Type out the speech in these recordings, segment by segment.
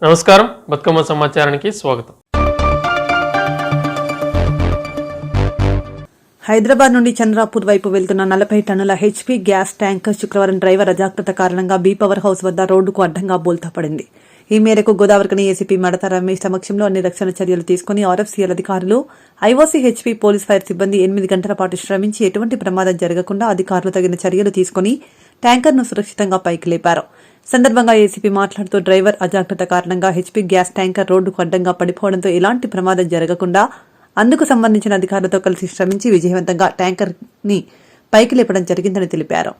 నమస్కారం, బతుకమ్మ సమాచారానికి స్వాగతం. హైదరాబాద్ నుండి చంద్రాపూర్ వైపు వెళ్తున్న 40 టన్నుల హెచ్పీ గ్యాస్ ట్యాంకర్ శుక్రవారం డ్రైవర్ అజాగ్రత్త కారణంగా బీ పవర్ హౌస్ వద్ద రోడ్డుకు అడ్డంగా బోల్తా పడింది. ఈ మేరకు గోదావరికని ఏసీపీ మడత రమేష్ సమక్షంలో అన్ని రక్షణ చర్యలు తీసుకుని ఆర్ఎఫ్సీఎల్ అధికారులు, ఐఓసీ, హెచ్పీ, పోలీస్ ఫైర్ సిబ్బంది 8 గంటల పాటు శ్రమించి ఎటువంటి ప్రమాదం జరగకుండా అధికారులు తగిన చర్యలు తీసుకుని ట్యాంకర్ను సురక్షితంగా పైకి లేపారు. సందర్భంగా ఏసీపీ మాట్లాడుతూ డ్రైవర్ అజాగ్రత్త కారణంగా హెచ్పీ గ్యాస్ ట్యాంకర్ రోడ్డుకు అడ్డంగా పడిపోవడంతో ఎలాంటి ప్రమాదం జరగకుండా అందుకు సంబంధించిన అధికారులతో కలిసి శ్రమించి విజయవంతంగా ట్యాంకర్ ని పైకి లేపడం జరిగిందని తెలిపారు.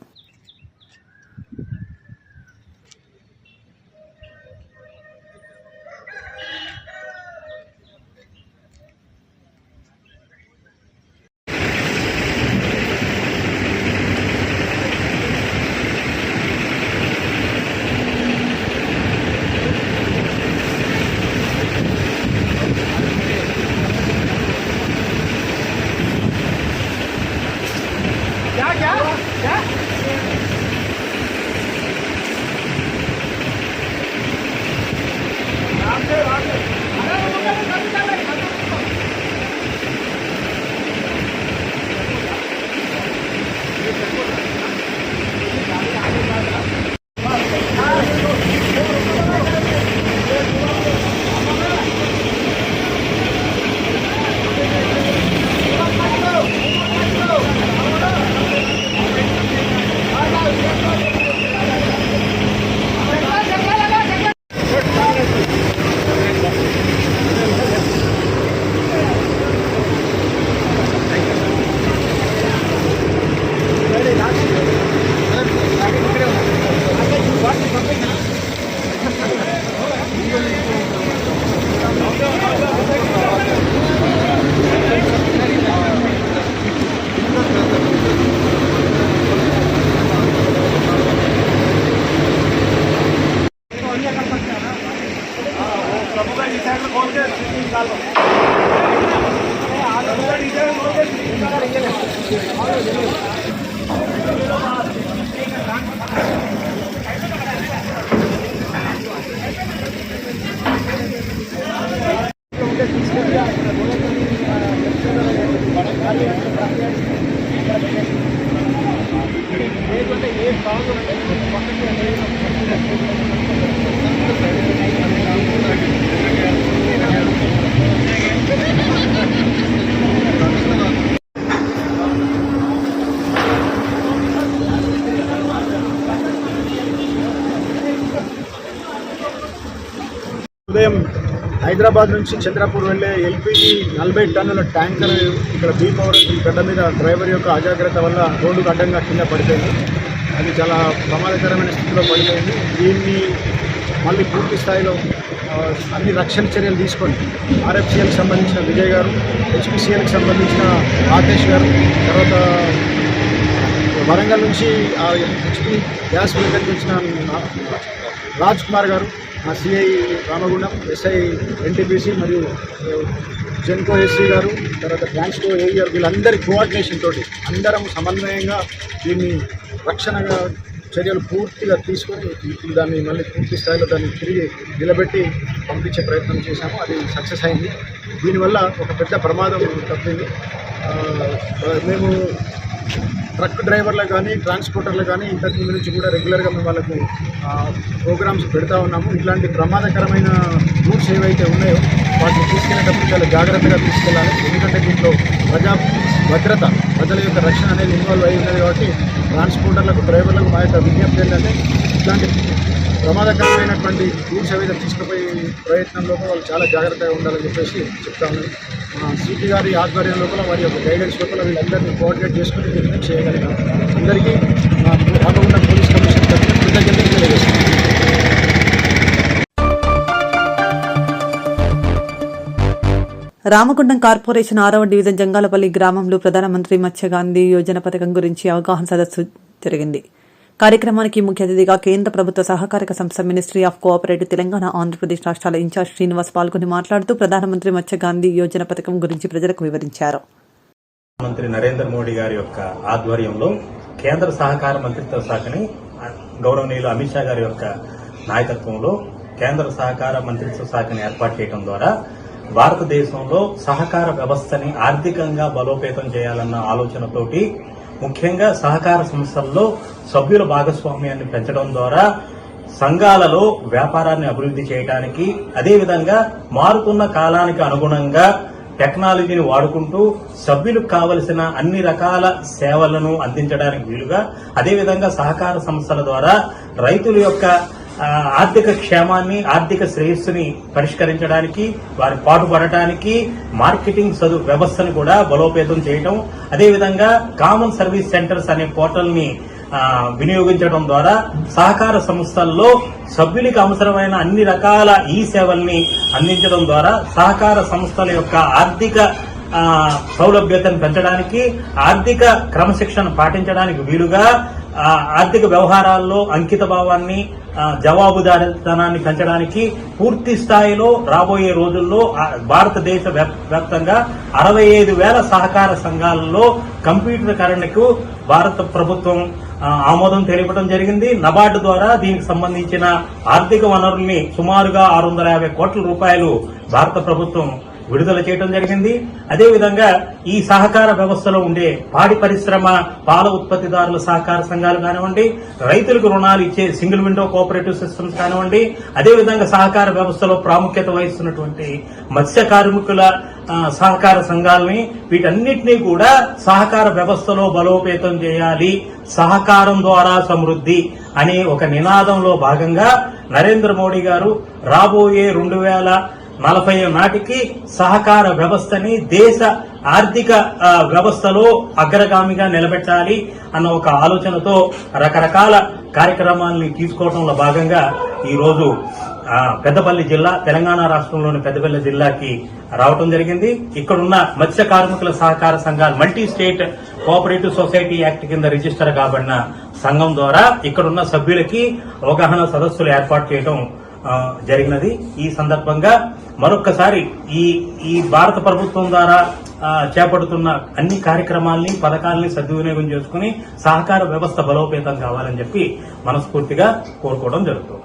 ఉదయం హైదరాబాద్ నుంచి చంద్రపూర్ వెళ్లే ఎల్పీజీ 40 టన్నుల ట్యాంకర్ ఇక్కడ బీ పవర్ గడ్డ మీద డ్రైవర్ యొక్క అజాగ్రత్త వల్ల రోడ్డుకు అడ్డంగా కింద పడిపోయింది. అది చాలా ప్రమాదకరమైన స్థితిలో పడిపోయింది. దీన్ని మళ్ళీ పూర్తి స్థాయిలో అన్ని రక్షణ చర్యలు తీసుకొని ఆర్ఎఫ్సీఎల్కి సంబంధించిన విజయ్ గారు, హెచ్పిసిఎల్కి సంబంధించిన రాకేష్ గారు, తర్వాత వరంగల్ నుంచి హెచ్పి గ్యాస్ వెహికల్కి వచ్చిన రాజ్ కుమార్ గారు, మా సిఐ రామగుండం, ఎస్ఐ ఎన్టీపీసీ మరియు జెన్కో ఎస్సీ గారు, తర్వాత ట్రాన్స్కో ఏఈ గారు, వీళ్ళందరి కోఆర్డినేషన్ తోటి అందరం సమన్వయంగా దీన్ని రక్షణగా చర్యలు పూర్తిగా తీసుకొని దాన్ని మళ్ళీ పూర్తి స్థాయిలో దాన్ని తిరిగి నిలబెట్టి పంపించే ప్రయత్నం చేశాము. అది సక్సెస్ అయింది. దీనివల్ల ఒక పెద్ద ప్రమాదం తప్పింది. మేము ట్రక్ డ్రైవర్లకు కానీ ట్రాన్స్పోర్టర్లకు కానీ ఇంతకు ముందు నుంచి కూడా రెగ్యులర్గా మేము వాళ్ళకు ప్రోగ్రామ్స్ పెడతా ఉన్నాము. ఇట్లాంటి ప్రమాదకరమైన రూట్స్ ఏవైతే ఉన్నాయో వాటిని తీసుకెళ్ళేటప్పుడు చాలా జాగ్రత్తగా తీసుకెళ్ళాలి. ఎందుకంటే దీంట్లో భద్రత, ప్రజల యొక్క రక్షణ అనేది ఇన్వాల్వ్ అయి ఉన్నది కాబట్టి ట్రాన్స్పోర్టర్లకు, డ్రైవర్లకు మా యొక్క విజ్ఞప్తి ఏంటంటే ఇట్లాంటి ప్రమాదకరమైనటువంటి రూట్స్ ఏవైతే తీసుకుపోయే ప్రయత్నంలో వాళ్ళు చాలా జాగ్రత్తగా ఉండాలని చెప్పేసి చెప్తా ఉన్నాను. మా సిపి గారి ఆధ్వర్యం లోపల, వారి యొక్క గైడెన్స్ లోపల వీళ్ళందరినీ కోఆర్డినేట్ చేసుకుని దీన్ని చేయగలిగాం. అందరికీ రామగుండం పోలీస్ కమిషన్ తరఫున కృతజ్ఞతలు తెలియజేస్తున్నాను. రామగుండం కార్పొరేషన్ 6వ డివిజన్ జంగాలపల్లి గ్రామంలో ప్రధానమంత్రి మత్స్యగాంధీ యోజన పథకం గురించి అవగాహన సదస్సు జరిగింది. కార్యక్రమానికి ముఖ్య అతిథిగా కేంద్ర ప్రభుత్వ సహకారిక సంస్థ ministry of cooperative Telangana, Andhra Pradesh రాష్ట్రాల ఇన్ఛార్జ్ శ్రీనివాస్ పాల్గొని మాట్లాడుతూ ప్రధానమంత్రి మత్స్యగాంధీ యోజన పథకం గురించి ప్రజలకు వివరించారు. మంత్రి నరేంద్ర మోడీ గారి యొక్క ఆధ్వర్యంలో కేంద్ర సహకార మంత్రిత్వ శాఖని గౌరవనీయులు అమిత్ షా గారి యొక్క నాయకత్వంలో కేంద్ర సహకార మంత్రిత్వ శాఖను ఏర్పాటు చేయడం ద్వారా భారతదేశంలో సహకార వ్యవస్థని ఆర్థికంగా బలోపేతం చేయాలన్న ఆలోచనతోటి ముఖ్యంగా సహకార సంస్థల్లో సభ్యుల భాగస్వామ్యాన్ని పెంచడం ద్వారా సంఘాలలో వ్యాపారాన్ని అభివృద్ధి చేయడానికి, అదేవిధంగా మారుతున్న కాలానికి అనుగుణంగా టెక్నాలజీని వాడుకుంటూ సభ్యులకు కావలసిన అన్ని రకాల సేవలను అందించడానికి వీలుగా, అదేవిధంగా సహకార సంస్థల ద్వారా రైతుల యొక్క ఆర్థిక క్షేమాన్ని, ఆర్థిక శ్రేయస్సుని పరిష్కరించడానికి, వారి పాటుపడటానికి మార్కెటింగ్ వ్యవస్థను కూడా బలోపేతం చేయడం, అదేవిధంగా కామన్ సర్వీస్ సెంటర్స్ అనే పోర్టల్ ని వినియోగించడం ద్వారా సహకార సంస్థల్లో సభ్యులకు అవసరమైన అన్ని రకాల ఈ సేవల్ని అందించడం ద్వారా సహకార సంస్థల యొక్క ఆర్థిక సౌలభ్యతను పెంచడానికి, ఆర్థిక క్రమశిక్షణ పాటించడానికి వీలుగా, ఆర్థిక వ్యవహారాల్లో అంకిత భావాన్ని, జవాబుదారీతనాన్ని పెంచడానికి పూర్తి స్థాయిలో రాబోయే రోజుల్లో భారతదేశ వ్యాప్తంగా 65,000 సహకార సంఘాలలో కంప్యూటరీకరణకు భారత ప్రభుత్వం ఆమోదం తెలిపడం జరిగింది. నబార్డు ద్వారా దీనికి సంబంధించిన ఆర్థిక వనరుల్ని సుమారుగా 650 కోట్ల రూపాయలు భారత ప్రభుత్వం విడుదల చేయడం జరిగింది. అదేవిధంగా ఈ సహకార వ్యవస్థలో ఉండే పాడి పరిశ్రమ, పాల ఉత్పత్తిదారుల సహకార సంఘాలు కానివ్వండి, రైతులకు రుణాలు ఇచ్చే సింగిల్ విండో కోఆపరేటివ్ సిస్టమ్స్ కానివ్వండి, అదేవిధంగా సహకార వ్యవస్థలో ప్రాముఖ్యత వహిస్తున్నటువంటి మత్స్య కార్మికుల సహకార సంఘాలని, వీటన్నిటినీ కూడా సహకార వ్యవస్థలో బలోపేతం చేయాలి, సహకారం ద్వారా సమృద్ధి అనే ఒక నినాదంలో భాగంగా నరేంద్ర మోడీ గారు రాబోయే 2040 నాటికి సహకార వ్యవస్థని దేశ ఆర్థిక వ్యవస్థలో అగ్రగామిగా నిలబెట్టాలి అన్న ఒక ఆలోచనతో రకరకాల కార్యక్రమాలని తీసుకోవడంలో భాగంగా ఈ రోజు పెద్దపల్లి జిల్లా, తెలంగాణ రాష్ట్రంలోని పెద్దపల్లి జిల్లాకి రావడం జరిగింది. ఇక్కడున్న మత్స్య కార్మికుల సహకార సంఘాలు multi state cooperative society act కింద రిజిస్టర్ కాబడిన సంఘం ద్వారా ఇక్కడున్న సభ్యులకి అవగాహన సదస్సులు ఏర్పాటు చేయడం జరిగినది. ఈ సందర్భంగా మరొక్కసారి ఈ భారత ప్రభుత్వం ద్వారా చేపడుతున్న అన్ని కార్యక్రమాల్ని, పథకాలని సద్వినియోగం చేసుకుని సహకార వ్యవస్థ బలోపేతం కావాలని చెప్పి మనస్ఫూర్తిగా కోరుకోవడం జరుగుతుంది.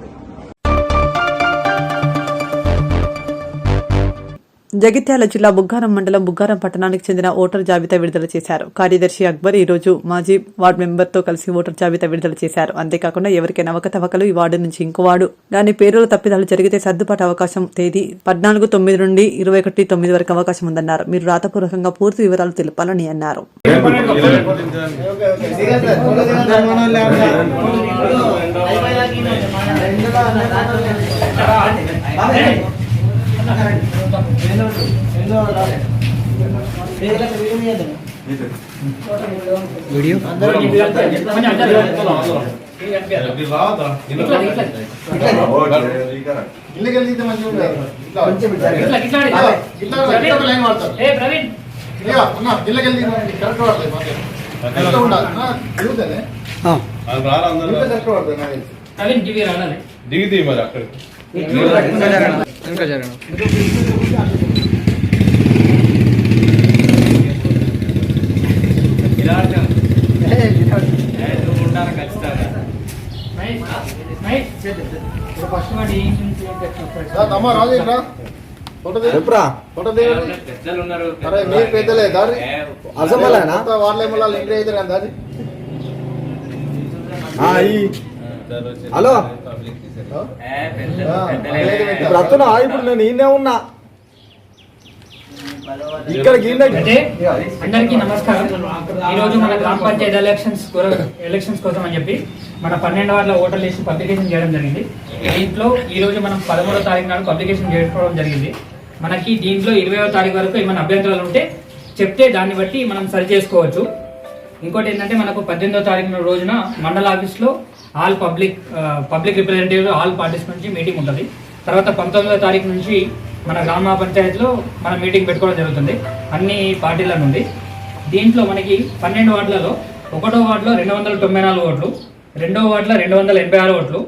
జగిత్యాల జిల్లా బుగ్గారం మండలం బుగ్గారం పట్టణానికి చెందిన ఓటర్ జాబితా విడుదల చేశారు. కార్యదర్శి అక్బర్ ఈ రోజు మాజీ వార్డు మెంబర్తో కలిసి ఓటర్ జాబితా విడుదల చేశారు. అంతేకాకుండా ఎవరికైనా అవకతవకలు ఈ వార్డు నుంచి ఇంకో వార్డు దాని పేరుల తప్పిదాలు జరిగితే సర్దుబాటు అవకాశం తేదీ 14/9 నుండి 21/9 వరకు అవకాశం ఉందన్నారు. మీరు రాతపూర్వకంగా పూర్తి వివరాలు తెలపాలని అన్నారు. వీడియో దిగితే మరి అక్కడ ఇంకా జరగను మీరు పెద్దలే దారి వాళ్ళేమో ఇంటి అయితే కదా దారి. హలో ఇప్పుడు ఇప్పుడు నేను ఈయనే ఉన్నా ఇక్కడ అందరికీ నమస్కారం. ఈ రోజు మన గ్రామ పంచాయతీ ఎలక్షన్స్ కోసం అని చెప్పి మన 12 వార్డుల ఓటర్ లిస్ట్ పబ్లికేషన్ చేయడం జరిగింది. దీంట్లో ఈ రోజు మనం 13వ తారీఖు నాడు పబ్లికేషన్ చేసుకోవడం జరిగింది. మనకి దీంట్లో 20వ తారీఖు వరకు ఏమైనా అభ్యంతరాలు ఉంటే చెప్తే దాన్ని బట్టి మనం సరి చేసుకోవచ్చు. ఇంకోటి ఏంటంటే మనకు 18వ తారీఖు రోజున మండల ఆఫీస్లో all public representative all parties నుంచి మీటింగ్ ఉంటుంది. తర్వాత 19వ తారీఖు నుంచి మన గ్రామ పంచాయతీలో మన మీటింగ్ పెట్టుకోవడం జరుగుతుంది అన్ని పార్టీల నుండి. దీంట్లో మనకి 12 వార్డులలో 1వ వార్డులో 294 ఓట్లు, 2వ వార్డులో 286 ఓట్లు,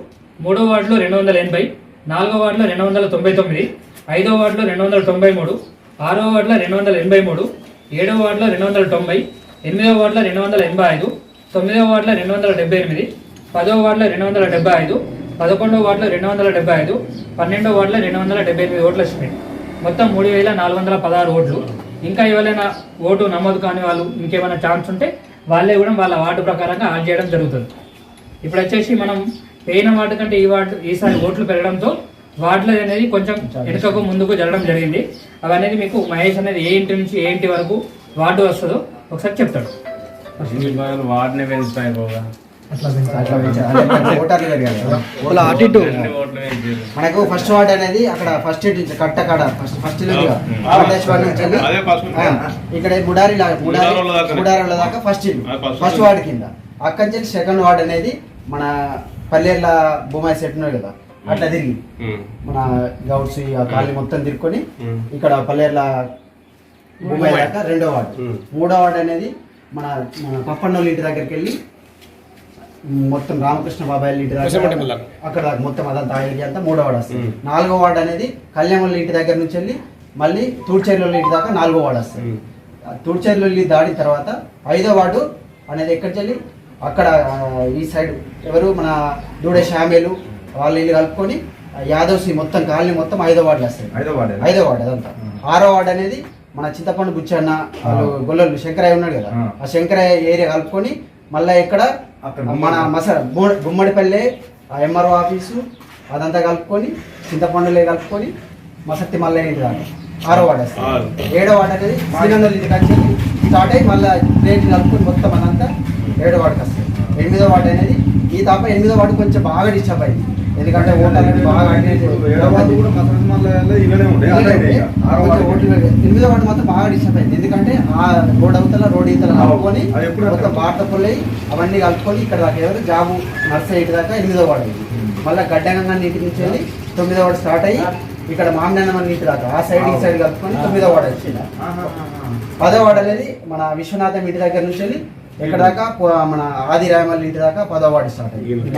3వ వార్డులో 280, 4వ వార్డులో 299, 5వ వార్డులో 293, 6వ వార్డులో 283, 7వ వార్డులో 290, 8వ వార్డులో 285, 9వ వార్డులో 278, 10వ వార్డులో 275, 11వ వార్డులో 275, 12వ వార్డులో 278 ఓట్లు వచ్చినాయి. మొత్తం 3416 ఓట్లు. ఇంకా ఎవరైనా ఓటు నమోదు కాని వాళ్ళు ఇంకేమైనా ఛాన్స్ ఉంటే వాళ్ళే కూడా వాళ్ళ వార్డు ప్రకారంగా యాడ్ చేయడం జరుగుతుంది. ఇప్పుడు వచ్చేసి మనం పోయిన వార్డు కంటే ఈసారి ఓట్లు పెరగడంతో వార్డులు అనేది కొంచెం వెనుకకు ముందుకు జరగడం జరిగింది. అవనేది మీకు మహేష్ అనేది ఏ ఇంటి నుంచి ఏ ఇంటి వరకు వార్డు వస్తుందో ఒకసారి చెప్తాడు. వార్డుని పెంచుతాయి ఓటర్లు పెరిగారు కదా. అటు ఇటు మనకు ఫస్ట్ వార్డ్ అనేది అక్కడ ఫస్ట్ కట్టకాడ ఫస్ట్ నుంచి ఇక్కడ గుడారిల దాకా ఫస్ట్ వార్డ్ కింద. అక్కడి నుంచి సెకండ్ వార్డ్ అనేది మన పల్లెర్ల భూమాయి సెట్ ఉన్నాయి కదా, అట్లా తిరిగి మన గౌడ్స్ ఆ కాలనీ మొత్తం తిరుక్కొని ఇక్కడ పల్లెర్ల భూమాయి దాకా రెండో వార్డు. మూడో వార్డు అనేది మన పప్పన్నోళ్ళ ఇంటి దగ్గరికి వెళ్ళి మొత్తం రామకృష్ణ బాబాయ్ ఇంటి దగ్గర అక్కడ మొత్తం అదంతా ఏరియా అంతా మూడో వార్డు వస్తుంది. నాలుగో వార్డు అనేది కళ్యాణ్ ఇంటి దగ్గర నుంచి వెళ్ళి మళ్ళీ తూడ్చేర్ల ఇంటి దాకా నాలుగో వార్డు వస్తుంది. తూడ్చేర్ల దాడిన తర్వాత ఐదో వార్డు అనేది ఎక్కడికి వెళ్ళి అక్కడ ఈ సైడ్ ఎవరు మన దూడే షామేలు వాళ్ళ ఇల్లు కలుపుకొని యాదవ్సి మొత్తం కాలనీ మొత్తం ఐదో వార్డులు వస్తాయి. ఐదో వార్డు అదంతా. ఆరో వార్డు అనేది మన చింతపండు బుచ్చన్న వాళ్ళు గొల్లలు శంకరయ్య ఉన్నాడు కదా, ఆ శంకరయ్య ఏరియా కలుపుకొని మళ్ళీ ఇక్కడ మన గుమ్మడిపల్లె ఎంఆర్ఓ ఆఫీసు అదంతా కలుపుకొని చింతపండులే కలుపుకొని మసక్తి మల్లె ఇంటి దాకా ఆరో వార్డు వస్తుంది. ఏడో వార్డు అనేది శ్రీనందర్ ఇంటి కలిసి స్టార్ట్ అయ్యి మళ్ళీ ట్రైన్ కలుపుకొని మొత్తం అదంతా ఏడో వార్డుకి వస్తుంది. ఎనిమిదో వార్డు అనేది ఈ తప్ప ఎనిమిదో వార్డు కొంచెం బాగా డిస్టర్బ్ అయింది, ఎందుకంటే ఓట్లు అనేది బాగా ఎనిమిదో వార్డు మాత్రం బాగా డిస్టర్బ్ అయింది. ఎందుకంటే ఆ రోడ్ అవతల రోడ్ ఈతల కలుపుకొని మొత్తం బాటపల్లి అవన్నీ కలుపుకొని ఇక్కడ దాకా ఎవరు జాబు నర్సరీ ఇంటి దాకా ఎనిమిదో వార్డు అయింది. మళ్ళీ గడ్డంగా ఇంటి నుంచి వెళ్ళి 9వ వార్డు స్టార్ట్ అయ్యి ఇక్కడ మామినమ్మ ఇంటి దాకా ఆ సైడ్ ఈ సైడ్ కలుపుకొని 9వ వార్డు వచ్చింది. 10వ వార్డు అనేది మన విశ్వనాథం ఇంటి దగ్గర నుంచి వెళ్ళి ఎక్కడ దాకా మన ఆది రాయమల్లి ఇంటి దాకా 10వ వార్డు స్టార్ట్ అయ్యింది.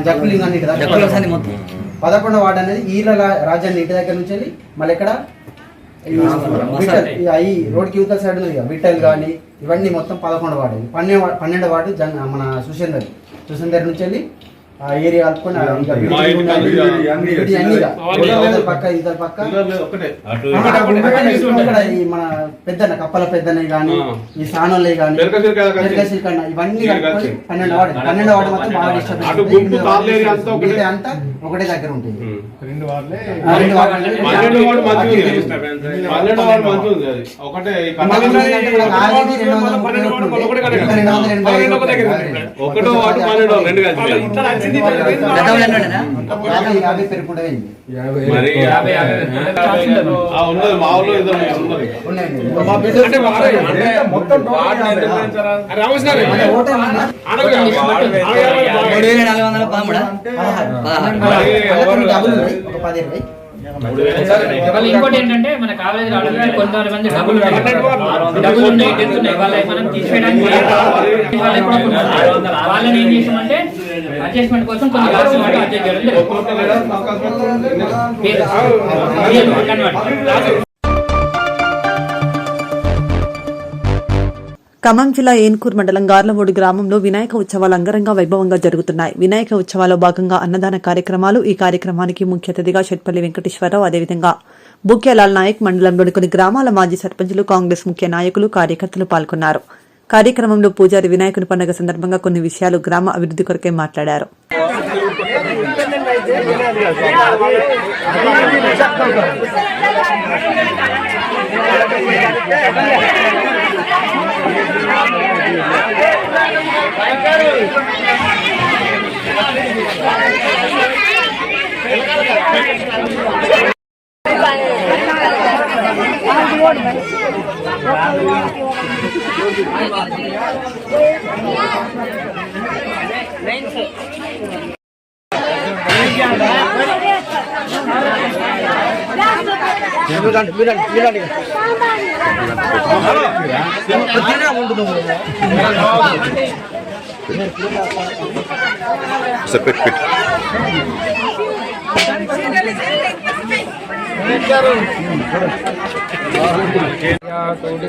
జక్కులింగాన్ని ఇంటి దాకా 11వ వార్డు అనేది ఈల రాజ్యాన్ని ఇంటి దగ్గర నుంచి వెళ్ళి మళ్ళీ ఇక్కడ ఈ రోడ్కి యువతల సైడ్ ఉంది కదా విట్టల్ కానీ ఇవన్నీ మొత్తం 11వ వార్డు. 12వ వార్డు మన సుశేందర్ నుంచి వెళ్ళి ఆ ఏరియా కలుపుకొని పక్క ఇతర పక్క ఇక్కడ ఈ మన పెద్దన్న కప్పల పెద్దన్న కానీ ఈ సానోళ్ళే కానీ ఇవన్నీ కలుపుకొని 12వ వార్డు మాత్రం బాగా డిస్టర్బ్ అంతా ఒకటే దగ్గర ఉంటుంది. ఇంకోటి ఏంటంటే మన కాలేజీలో ఆల్రెడీ కొంతమంది డబ్బులు ఉన్నాయి వాళ్ళ మనం తీసేయడానికి వాళ్ళని ఏం చేసామంటే అడ్జస్ట్మెంట్ కోసం కొన్ని అడ్జస్ట్ చేయడం. ఖమ్మం జిల్లా ఏన్కూర్ మండలం గార్లవోడి గ్రామంలో వినాయక ఉత్సవాలు అంగరంగ వైభవంగా జరుగుతున్నాయి. వినాయక ఉత్సవాల్లో భాగంగా అన్నదాన కార్యక్రమాలు. ఈ కార్యక్రమానికి ముఖ్య అతిథిగా షెట్పల్లి వెంకటేశ్వరరావు, అదేవిధంగా బుక్యాలాల్ నాయక్, మండలంలోని కొన్ని గ్రామాల మాజీ సర్పంచులు, కాంగ్రెస్ ముఖ్య నాయకులు, కార్యకర్తలు పాల్గొన్నారు. కార్యక్రమంలో పూజారి వినాయకుని పండుగ సందర్భంగా కొన్ని విషయాలు గ్రామ అభివృద్ధి కొరకే మాట్లాడారు.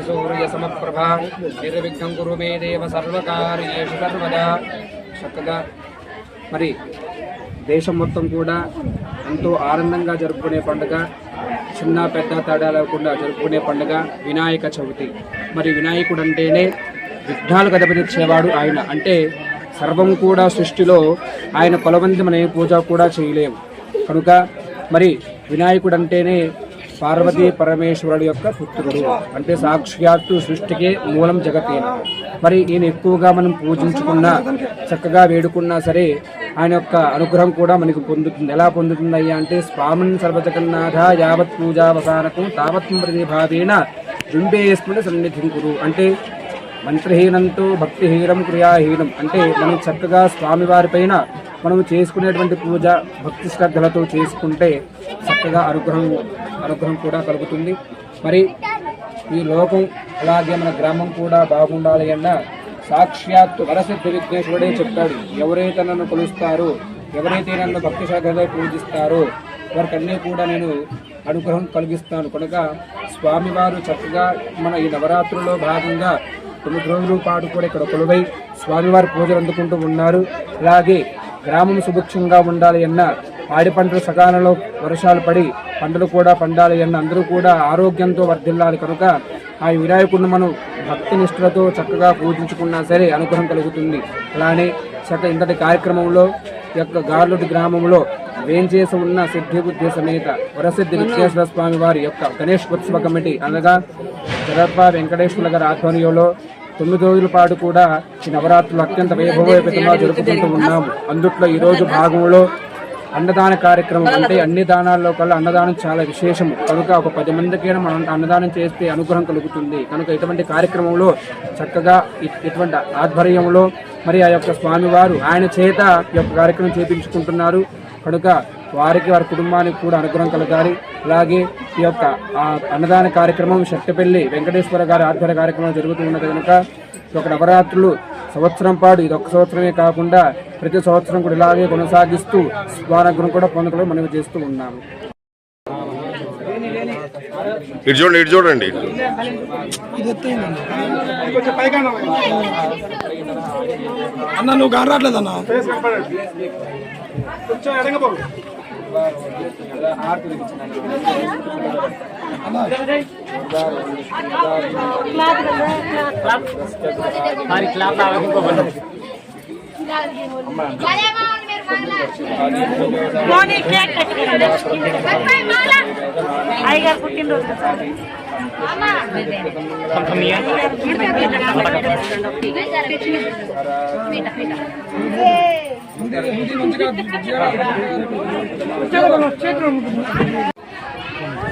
సూర్య సమప్రభా నిర్విఘ్నం కురు మే దేవ సర్వకార్యేషు సర్వదా చక్కగా మరి దేశం మొత్తం కూడా ఎంతో ఆనందంగా జరుపుకునే పండుగ, చిన్న పెద్ద తేడా లేకుండా జరుపుకునే పండుగ వినాయక చవితి. మరి వినాయకుడు అంటేనే విఘ్నాలు గదపరిచేవాడు ఆయన. అంటే సర్వం కూడా సృష్టిలో ఆయన కొలవంది మన ఏ పూజ కూడా చేయలేము. కనుక మరి వినాయకుడు అంటేనే పార్వతీ పరమేశ్వరుడు యొక్క పుత్రుడు. అంటే సాక్షాత్తు సృష్టికే మూలం జగతేన. మరి ఈయన ఎక్కువగా మనం పూజించుకున్నా, చక్కగా వేడుకున్నా సరే ఆయన యొక్క అనుగ్రహం కూడా మనకు పొందుతుంది. ఎలా పొందుతుంది అయ్యా అంటే స్వామిన్ సర్వజగన్నాథ యావత్ పూజావసానకు తావత్ ప్రతిభావేన జుంబేస్మృతి సన్నిధిం కురు. అంటే మంత్రహీనంతో భక్తిహీనం క్రియాహీనం. అంటే మనం చక్కగా స్వామివారి పైన మనం చేసుకునేటువంటి పూజ భక్తి శ్రద్ధలతో చేసుకుంటే చక్కగా అనుగ్రహం కూడా కలుగుతుంది. మరి ఈ లోకం అలాగే మన గ్రామం కూడా బాగుండాలి అన్న సాక్షాత్తు వరసిద్ధి విఘ్నేశ్వరుడే చెప్తాడు. ఎవరైతే నన్ను కొలుస్తారో, ఎవరైతే నన్ను భక్తి శ్రద్ధతో పూజిస్తారో వారికన్నీ కూడా నేను అనుగ్రహం కలిగిస్తాను. కనుక స్వామివారు చక్కగా మన ఈ నవరాత్రుల్లో భాగంగా 9 రోజుల పాటు కూడా ఇక్కడ కొలువై స్వామివారి పూజలు అందుకుంటూ ఉన్నారు. అలాగే గ్రామం సుభిక్షంగా ఉండాలి అన్న, పాడి పంటలు సకాలంలో వర్షాలు పడి పంటలు కూడా పండాలి అన్న, అందరూ కూడా ఆరోగ్యంతో వర్ధిల్లాలి. కనుక ఆ వినాయకుడిని మనం భక్తి నిష్ఠలతో చక్కగా పూజించుకున్నా సరే అనుగ్రహం కలుగుతుంది. అలానే ఇంతటి కార్యక్రమంలో యొక్క గార్లుడి గ్రామంలో వేంచేసి ఉన్న సిద్ధి బుద్ధి సమేత వరసిద్ధి విఘ్నేశ్వర స్వామి వారి యొక్క గణేష్ ఉత్సవ కమిటీ అనగా జగత్వ వెంకటేశ్వర గారి ఆధ్వర్యంలో 9 రోజుల పాటు కూడా ఈ నవరాత్రులు అత్యంత వైభవోపేతంగా జరుపుకుంటూ ఉన్నాము. అందుట్లో ఈరోజు భాగంలో అన్నదాన కార్యక్రమం. అంటే అన్ని దానాల్లో కల్లా అన్నదానం చాలా విశేషము. కనుక ఒక 10 మందికైనా మనం అన్నదానం చేస్తే అనుగ్రహం కలుగుతుంది. కనుక ఇటువంటి కార్యక్రమంలో చక్కగా ఇటువంటి ఆధ్వర్యంలో మరి ఆ యొక్క స్వామివారు ఆయన చేత ఈ యొక్క కార్యక్రమం చేపించుకుంటున్నారు. కనుక వారికి వారి కుటుంబానికి కూడా అనుగ్రహం కలగాలి. అలాగే ఈ యొక్క అన్నదాన కార్యక్రమం శెట్టపల్లి వెంకటేశ్వర గారి ఆధ్వర్య కార్యక్రమం జరుగుతూ ఉన్నది. కనుక ఈ యొక్క నవరాత్రులు సంవత్సరం పాటు ఇది ఒక్క సంవత్సరమే కాకుండా ప్రతి సంవత్సరం కూడా ఇలాగే కొనసాగిస్తూ స్వానుగ్రహం కూడా పొందడం మనం చేస్తూ ఉన్నాము. ఇటు చూడండి అన్న, నువ్వు గారు రావట్లేదు అన్న. అయ్యగారు పుట్టినరోజు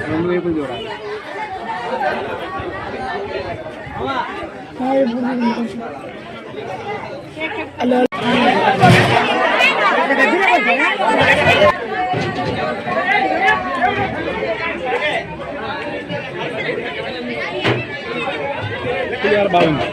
రెండు వైపులు చూడాలి. బాగుంది.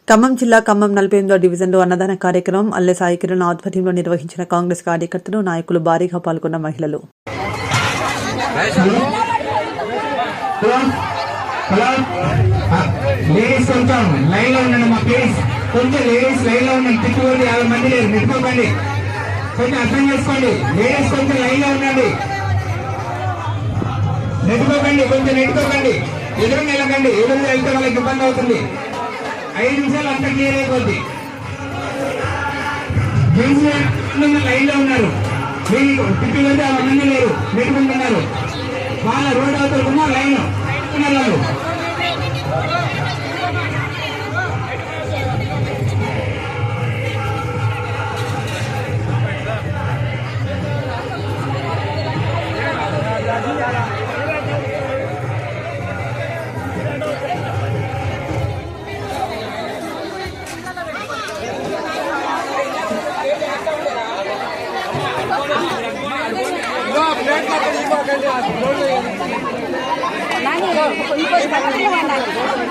ఖమ్మం జిల్లా ఖమ్మం 48వ డివిజన్లో అన్నదాన కార్యక్రమం అల్లె సాయి కిరణ్ ఆధ్వర్యంలో నిర్వహించిన కాంగ్రెస్ కార్యకర్తలు, నాయకులు భారీగా పాల్గొన్న మహిళలు. ఎదురు వెళ్ళకండి, ఎదురు వెళ్తే వాళ్ళకి ఇబ్బంది అవుతుంది. 5 నిమిషాలు అంతా క్లియర్ అయిపోద్ది. లైన్ లో ఉన్నారు, మీరు తిప్పి వెళ్తే అవన్నీ లేరు, పెట్టుకుంటున్నారు. వాళ్ళ రోడ్ అవుతున్న లైన్ వాళ్ళు.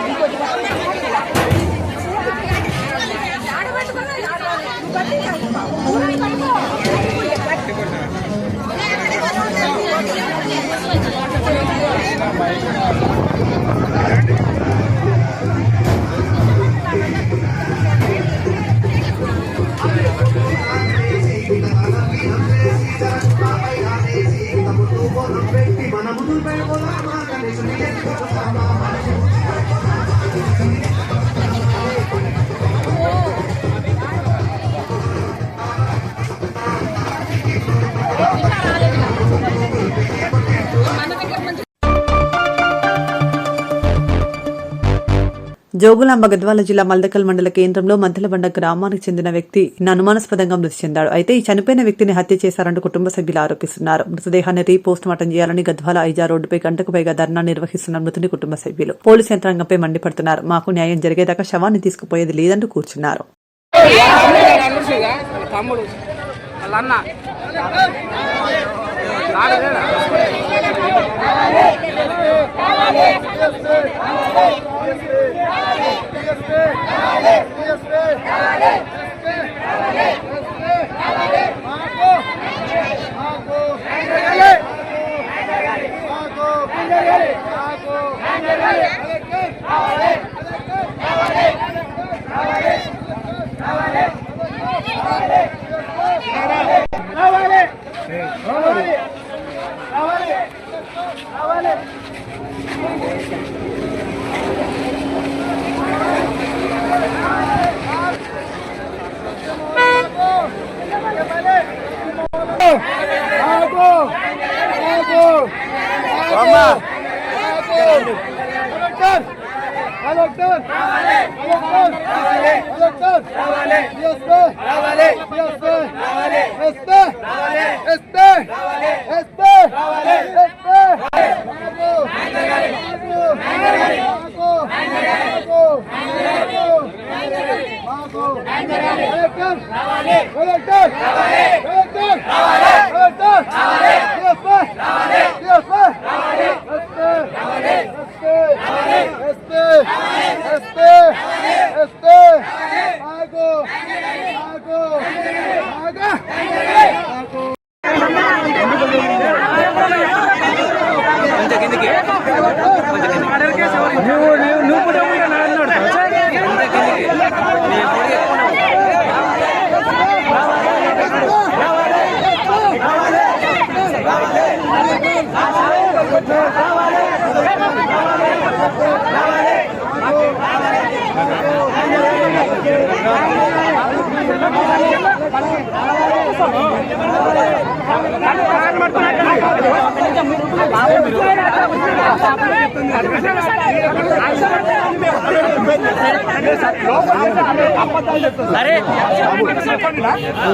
ఇంకోటి జోగులాంబ గద్వాల జిల్లా మల్దకల్ మండల కేంద్రంలో మద్దలబండ గ్రామానికి చెందిన వ్యక్తి అనుమానాస్పదంగా మృతి చెందాడు. అయితే ఈ చనిపోయిన వ్యక్తిని హత్య చేశారంటూ కుటుంబ సభ్యులు ఆరోపిస్తున్నారు. మృతదేహాన్ని రీపోస్ట్ మార్టం చేయాలని గద్వాల ఐజా రోడ్డుపై గంటకు పైగా ధర్నా నిర్వహిస్తున్న మృతుని కుటుంబ సభ్యులు పోలీసు యంత్రాంగంపై మండిపడుతున్నారు. మాకు న్యాయం జరిగేదాకా శవాన్ని తీసుకుపోయేది లేదంటూ కూర్చున్నారు.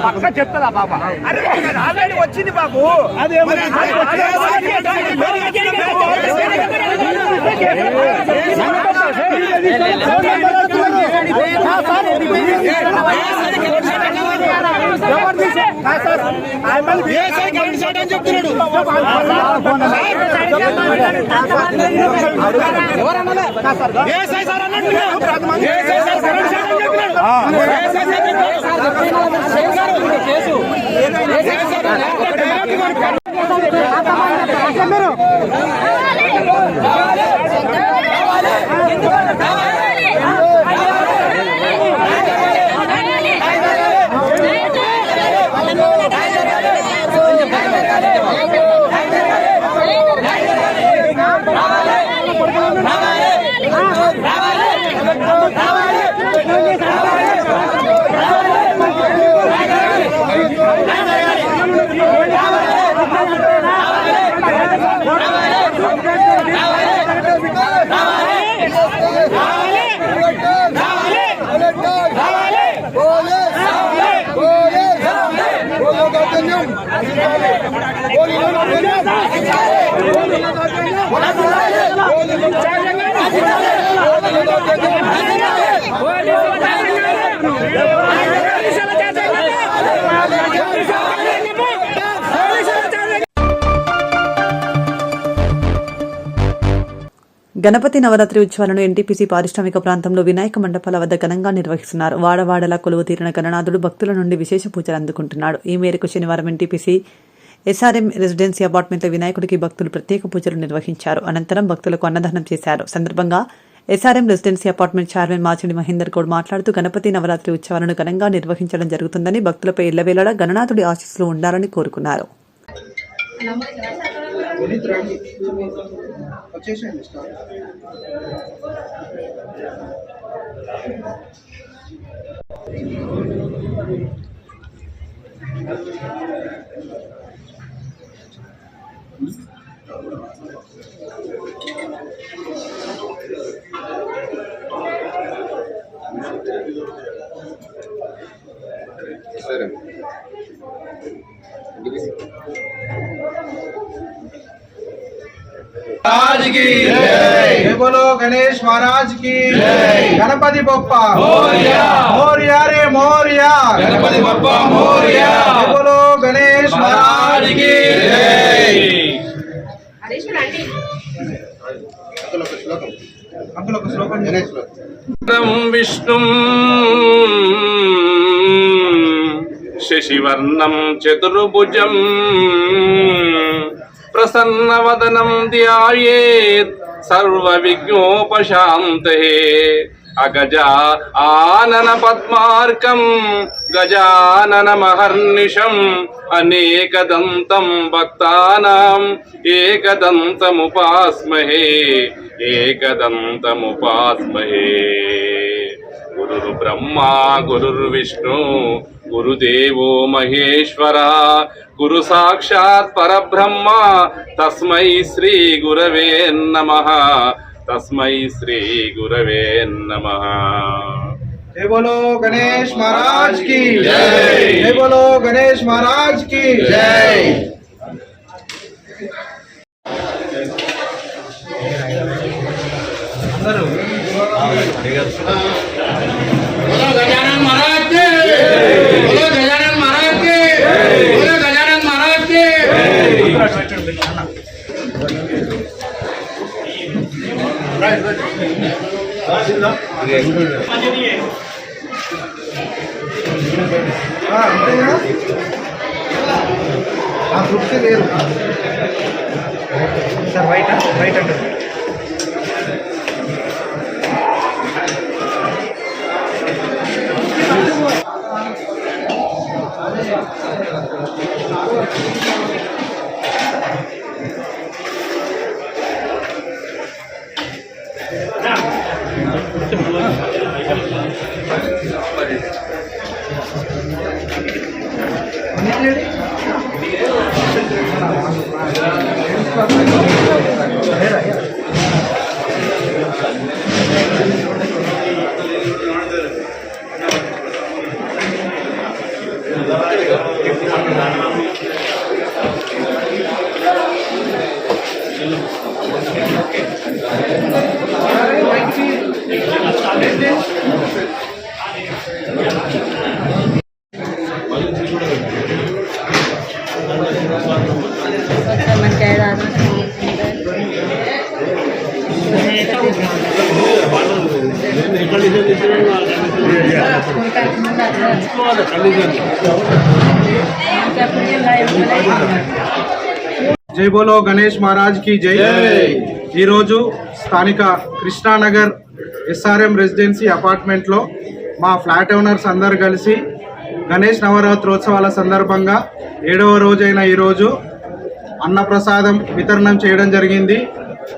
పక్క చెప్తా బాబా ఆల్రెడీ వచ్చింది బాబు గణపతి నవరాత్రి ఉత్సవాలను ఎన్టీపీసీ పారిశ్రామిక ప్రాంతంలో వినాయక మండపాల వద్ద ఘనంగా నిర్వహిస్తున్నారు. వాడవాడలా కొలువు తీరిన గణనాథుడు భక్తుల నుండి విశేష పూజలు అందుకుంటున్నాడు. ఈ మేరకు శనివారం ఎన్టీపీసీ ఎస్ఆర్ఎం రెసిడెన్సీ అపార్ట్మెంట్లో వినాయకుడికి భక్తులు ప్రత్యేక పూజలు నిర్వహించారు. అనంతరం భక్తులకు అన్నదానం చేశారు. సందర్భంగా SRM residency apartment chairman Machidi Mahender Goud మాట్లాడుతూ గణపతి నవరాత్రి ఉత్సవాలను ఘనంగా నిర్వహించడం జరుగుతుందని, భక్తులపై ఎల్లవేళలా గణనాథుడి ఆశీస్సులు ఉండాలని కోరుకున్నారు. महाराज की जय बोलो गणेश महाराज की जय गणपति बप्पा मोरया मोरया रे मोरया गणपति बप्पा मोरया बोलो गणेश महाराज की जय विष्णुं शशिवर्णं चतुर्भुजं प्रसन्नवदनं ध्यायेत् सर्वविघ्नोपशान्तये अगजा आनन पद्मार्कं गजाननमहर्निशम् अनेकदन्तं भक्तानाम् एकदन्तमुपास्महे एकदन्तमुपास्महे गुरुर्ब्रह्मा गुरुर्विष्णु गुरुदेवो महेश्वरा गुरु साक्षात् परब्रह्म तस्मै श्री गुरवे नमः तस्मै श्री गुरवे नमः। जय बोलो गणेश महाराज की जय जय बोलो गणेश महाराज की जय गजानन महाराज के बोलो गजानन महाराज के बोलो गजानन महाराज के सर राइट अंडर జై బోలో గణేష్ మహారాజ్ కి జై. ఈరోజు స్థానిక కృష్ణానగర్ ఎస్ఆర్ఎం రెసిడెన్సీ అపార్ట్మెంట్లో మా ఫ్లాట్ ఓనర్స్ అందరు కలిసి గణేష్ నవరాత్రోత్సవాల సందర్భంగా 7వ రోజైన ఈరోజు అన్నప్రసాదం వితరణం చేయడం జరిగింది.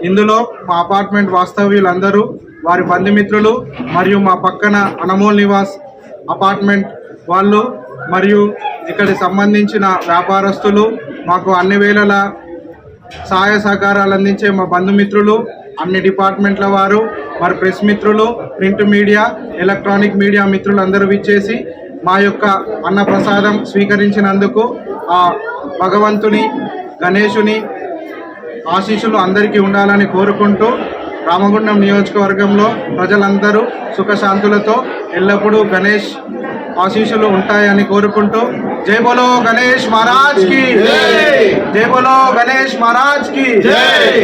ఇందులో మా అపార్ట్మెంట్ వాస్తవ్యులందరూ, వారి బంధుమిత్రులు మరియు మా పక్కన అనమోల్ నివాస్ అపార్ట్మెంట్ వాళ్ళు మరియు ఇక్కడికి సంబంధించిన వ్యాపారస్తులు, మాకు అన్ని వేళల సహాయ సహకారాలు అందించే మా బంధుమిత్రులు, అన్ని డిపార్ట్మెంట్ల వారు, మరి ప్రెస్ మిత్రులు, ప్రింట్ మీడియా, ఎలక్ట్రానిక్ మీడియా మిత్రులు అందరూ విచ్చేసి మా యొక్క అన్నప్రసాదం స్వీకరించినందుకు ఆ భగవంతుని గణేశుని ఆశీస్సులు అందరికీ ఉండాలని కోరుకుంటూ రామగుండం నియోజకవర్గంలో ప్రజలందరూ సుఖశాంతులతో ఎల్లప్పుడూ గణేష్ ఆశీస్సులు ఉంటాయని కోరుకుంటూ జై బోలో గణేష్ మహారాజ్ కి జై, జై బోలో గణేష్ మహారాజ్ కి జై.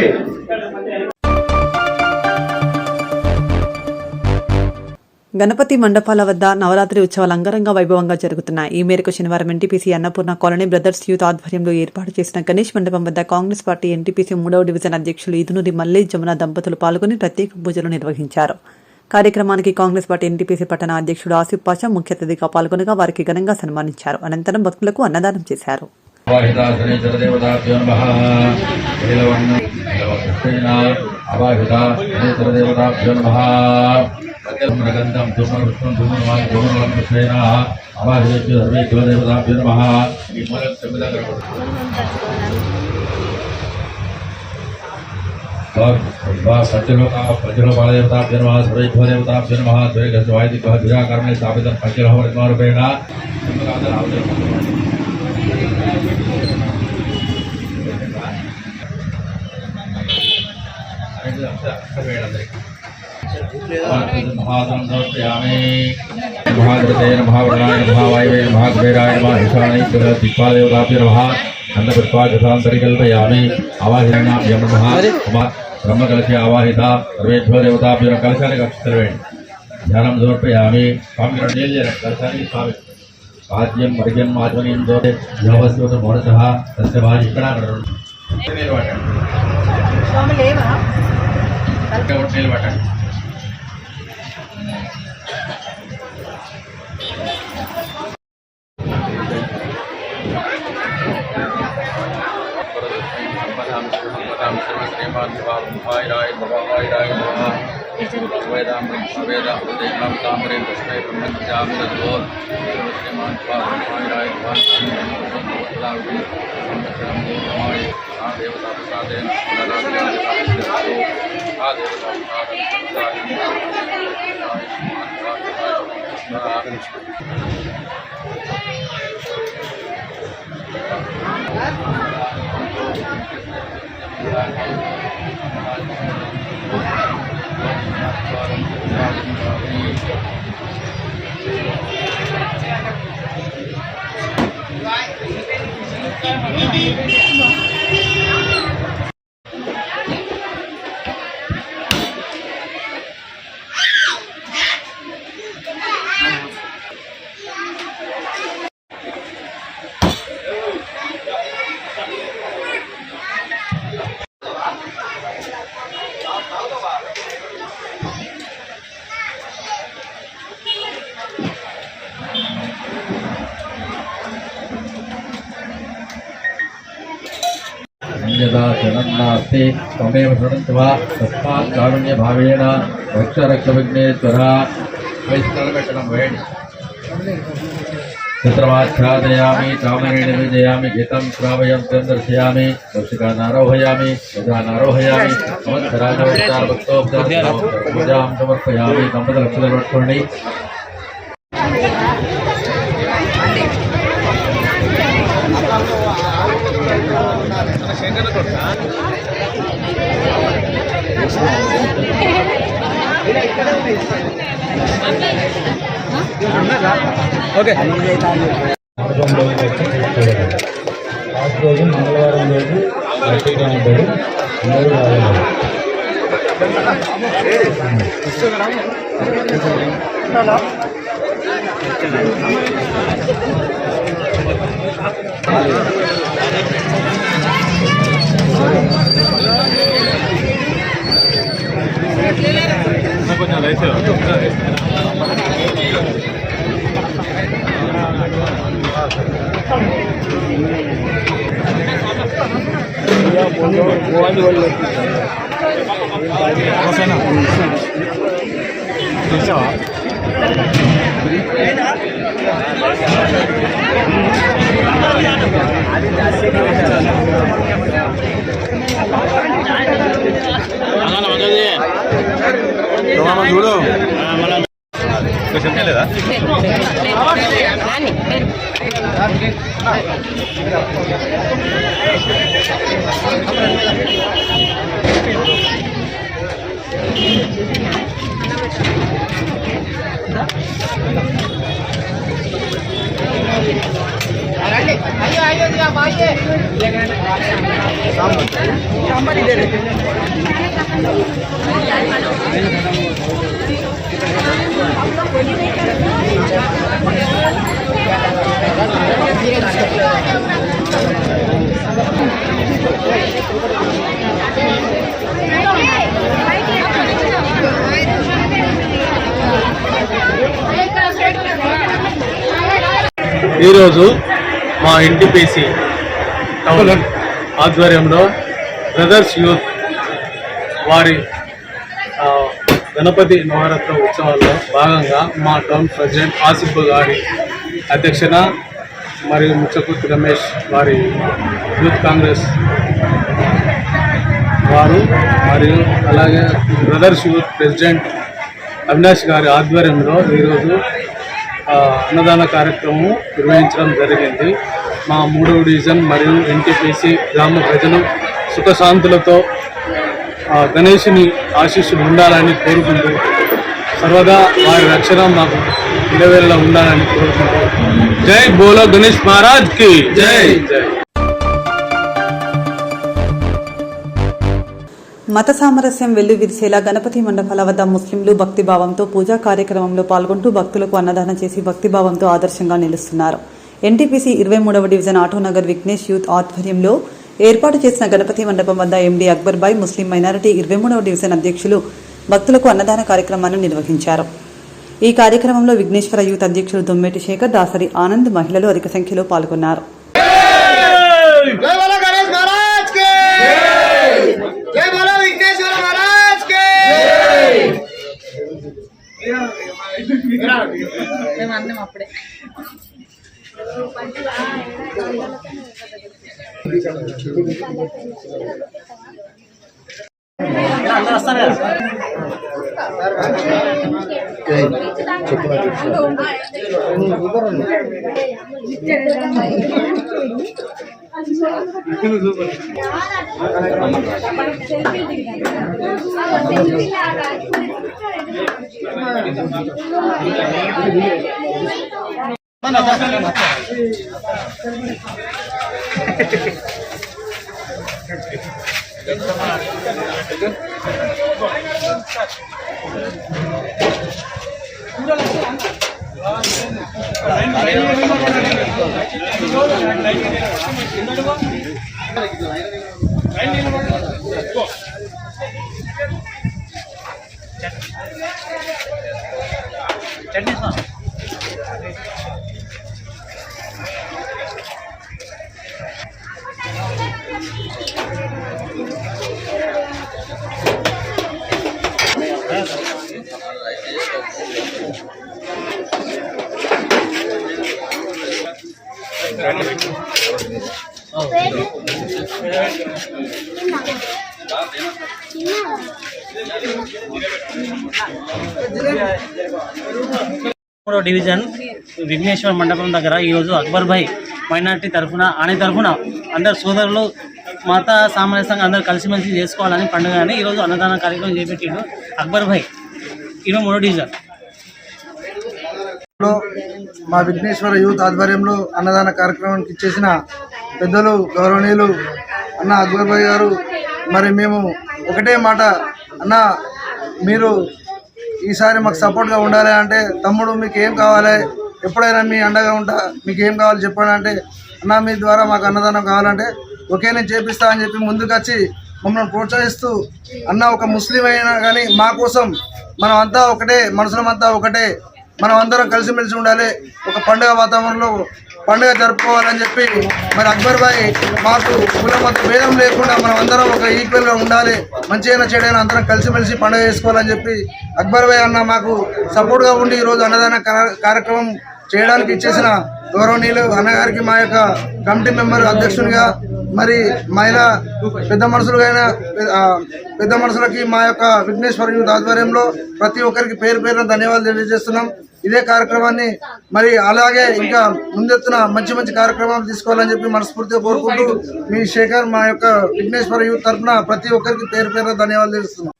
గణపతి మండపాల వద్ద నవరాత్రి ఉత్సవాలు అంగరంగ వైభవంగా జరుగుతున్నాయి. ఈ మేరకు శనివారం NTPC Annapurna colony brothers youth ఆధ్వర్యంలో ఏర్పాటు చేసిన గణేష్ మండపం వద్ద కాంగ్రెస్ పార్టీ ఎన్టీపీసీ 3వ డివిజన్ అధ్యక్షులు ఇదునూరి మల్లె జమున దంపతులు పాల్గొని ప్రత్యేక పూజలు నిర్వహించారు. కార్యక్రమానికి కాంగ్రెస్ పార్టీ ఎన్టీపీసీ పట్టణ అధ్యక్షుడు ఆసిఫ్ పాషా ముఖ్య అతిథిగా పాల్గొనగా వారికి ఘనంగా సన్మానించారు. అనంతరం భక్తులకు అన్నదానం చేశారు. महागणेन महावरणाय महावायवे महाकुबेराय नमः ईशानाय दिक्पालदेवताभ्यो नमः अन्नपुष्पाघ्रान्तरिकल्पयामि आवाहिना यम नमः ब्रह्मकलशे आवाहिता सर्वेभ्यो देवताभ्यो कलशानि अक्षरवेणि ध्यानं समर्पयामि स्वामी कलशानि स्वामी आद्यं मर्ग्यं आत्मनीं दोते यावस्वत मोरसः तस्य भाजी ఇక్కడ స్వామి లేవా నిలబడండి. यदा जगन्नास्ति त्वमेव शृणुन्तु वा तस्मात् कारुण्यभावेन रक्षरक्षविघ्नेश्वरः वैष्णवकटनं वेणि चित्रमाच्छादयामि तामरेण विजयामि गीतं श्रावयं दर्शयामि कौशिकानारोहयामि गजानारोहयामि पूजां समर्पयामि दम्पतलक्षणि ఓకే లాస్ట్ రోజు మంగళవారం రోజు గట్టిగా ఉంటాడు అందరూ కొంచెం లైట్ చూడు చెప్పలేదా సాంబార్ ఈరోజు మా ఎన్టీపీసీ టౌన్ ఆధ్వర్యంలో బ్రదర్స్ యూత్ వారి గణపతి నవరాత్రి ఉత్సవాల్లో భాగంగా మా టౌన్ ప్రెసిడెంట్ ఆసిఫ్ గారి అధ్యక్షన మరియు ముచ్చకుర్తి రమేష్ వారి యూత్ కాంగ్రెస్ వారు మరియు అలాగే బ్రదర్స్ యూత్ ప్రెసిడెంట్ అవినాష్ గారి ఆధ్వర్యంలో ఈరోజు అన్నదాన కార్యక్రమం నిర్వహించడం జరిగింది. మా 3వ డివిజన్ మరియు ఎన్టీపీసీ గ్రామ ప్రజలు సుఖశాంతులతో గణేషుని ఆశీస్సులు ఉండాలని కోరుకుంటూ సర్వదా వారి రక్షణ మాకు ఇరవేళ ఉండాలని కోరుకుంటూ జై బోలో గణేష్ మహారాజ్ కి జై జై. మత సామరస్యం వెల్లువిరిసేలా గణపతి మండపాల వద్ద ముస్లింలు భక్తిభావంతో పూజా కార్యక్రమంలో పాల్గొంటూ భక్తులకు అన్నదానం చేసి భక్తిభావంతో ఆదర్శంగా నిలుస్తున్నారు. ఎన్టీపీసీ 23వ డివిజన్ ఆటోనగర్ విఘ్నేష్ యూత్ ఆధ్వర్యంలో ఏర్పాటు చేసిన గణపతి మండపం వద్ద MD Akbar Bhai, Muslim minority 23వ డివిజన్ అధ్యక్షులు భక్తులకు అన్నదాన కార్యక్రమాన్ని నిర్వహించారు. ఈ కార్యక్రమంలో విఘ్నేశ్వర యూత్ అధ్యక్షులు దొమ్మేటి శేఖర్, దాసరి ఆనంద్ మహిళలు అధిక సంఖ్యలో పాల్గొన్నారు. డివిజన్ విఘ్నేశ్వర మండపం దగ్గర ఈరోజు అక్బర్ భాయ్ మైనార్టీ తరఫున ఆనే తరఫున అందరు సోదరులు మత సామరస్యంగా అందరూ కలిసిమెలిసి చేసుకోవాలని పండుగ అని ఈరోజు అన్నదాన కార్యక్రమం చేపట్టిండు అక్బర్ భాయ్ 23వ డివిజన్. మా విఘ్నేశ్వర యూత్ ఆధ్వర్యంలో అన్నదాన కార్యక్రమానికి ఇచ్చేసిన పెద్దలు గౌరవనీయులు అన్న అక్బర్ భాయ్ గారు, మరి మేము ఒకటే మాట అన్న, మీరు ఈసారి మాకు సపోర్ట్గా ఉండాలి అంటే, తమ్ముడు మీకు ఏం కావాలి, ఎప్పుడైనా మీ అండగా ఉంటా, మీకు ఏం కావాలి చెప్పండి అంటే, అన్న మీ ద్వారా మాకు అన్నదానం కావాలంటే ఓకే నేను చేపిస్తా అని చెప్పి ముందుకు వచ్చి మమ్మల్ని ప్రోత్సహిస్తూ, అన్న ఒక ముస్లిం అయినా కానీ మా కోసం మనం అంతా ఒకటే, మనుషులమంతా ఒకటే, మనం అందరం కలిసిమెలిసి ఉండాలి, ఒక పండుగ వాతావరణంలో పండుగ జరుపుకోవాలని చెప్పి మరి అక్బర్ భాయ్ మాకు కుల మత భేదం లేకుండా మనం అందరం ఒక ఈక్వల్గా ఉండాలి, మంచిగా చెడైనా అందరం కలిసిమెలిసి పండుగ చేసుకోవాలని చెప్పి అక్బర్ భాయ్ అన్న మాకు సపోర్ట్గా ఉండి ఈరోజు అన్నదాన కార్యక్రమం చేయడానికి ఇచ్చేసిన గౌరవనీయులు అన్నగారికి మా యొక్క కమిటీ మెంబర్ అధ్యక్షునిగా, మరి మహిళా పెద్ద మనుషులకి మా యొక్క విఘ్నేశ్వర యూత్ ఆధ్వర్యంలో ప్రతి ఒక్కరికి పేరు పేరున ధన్యవాదాలు తెలియజేస్తున్నాం. ఇదే కార్యక్రమాన్ని మరి అలాగే ఇంకా ముందెత్తున మంచి మంచి కార్యక్రమాలు తీసుకోవాలని చెప్పి మనస్ఫూర్తిగా కోరుకుంటూ మీ శేఖర్ మా యొక్క విఘ్నేశ్వర యూత్ తరఫున ప్రతి ఒక్కరికి పేరు పేరున ధన్యవాదాలు తెలుస్తున్నాం.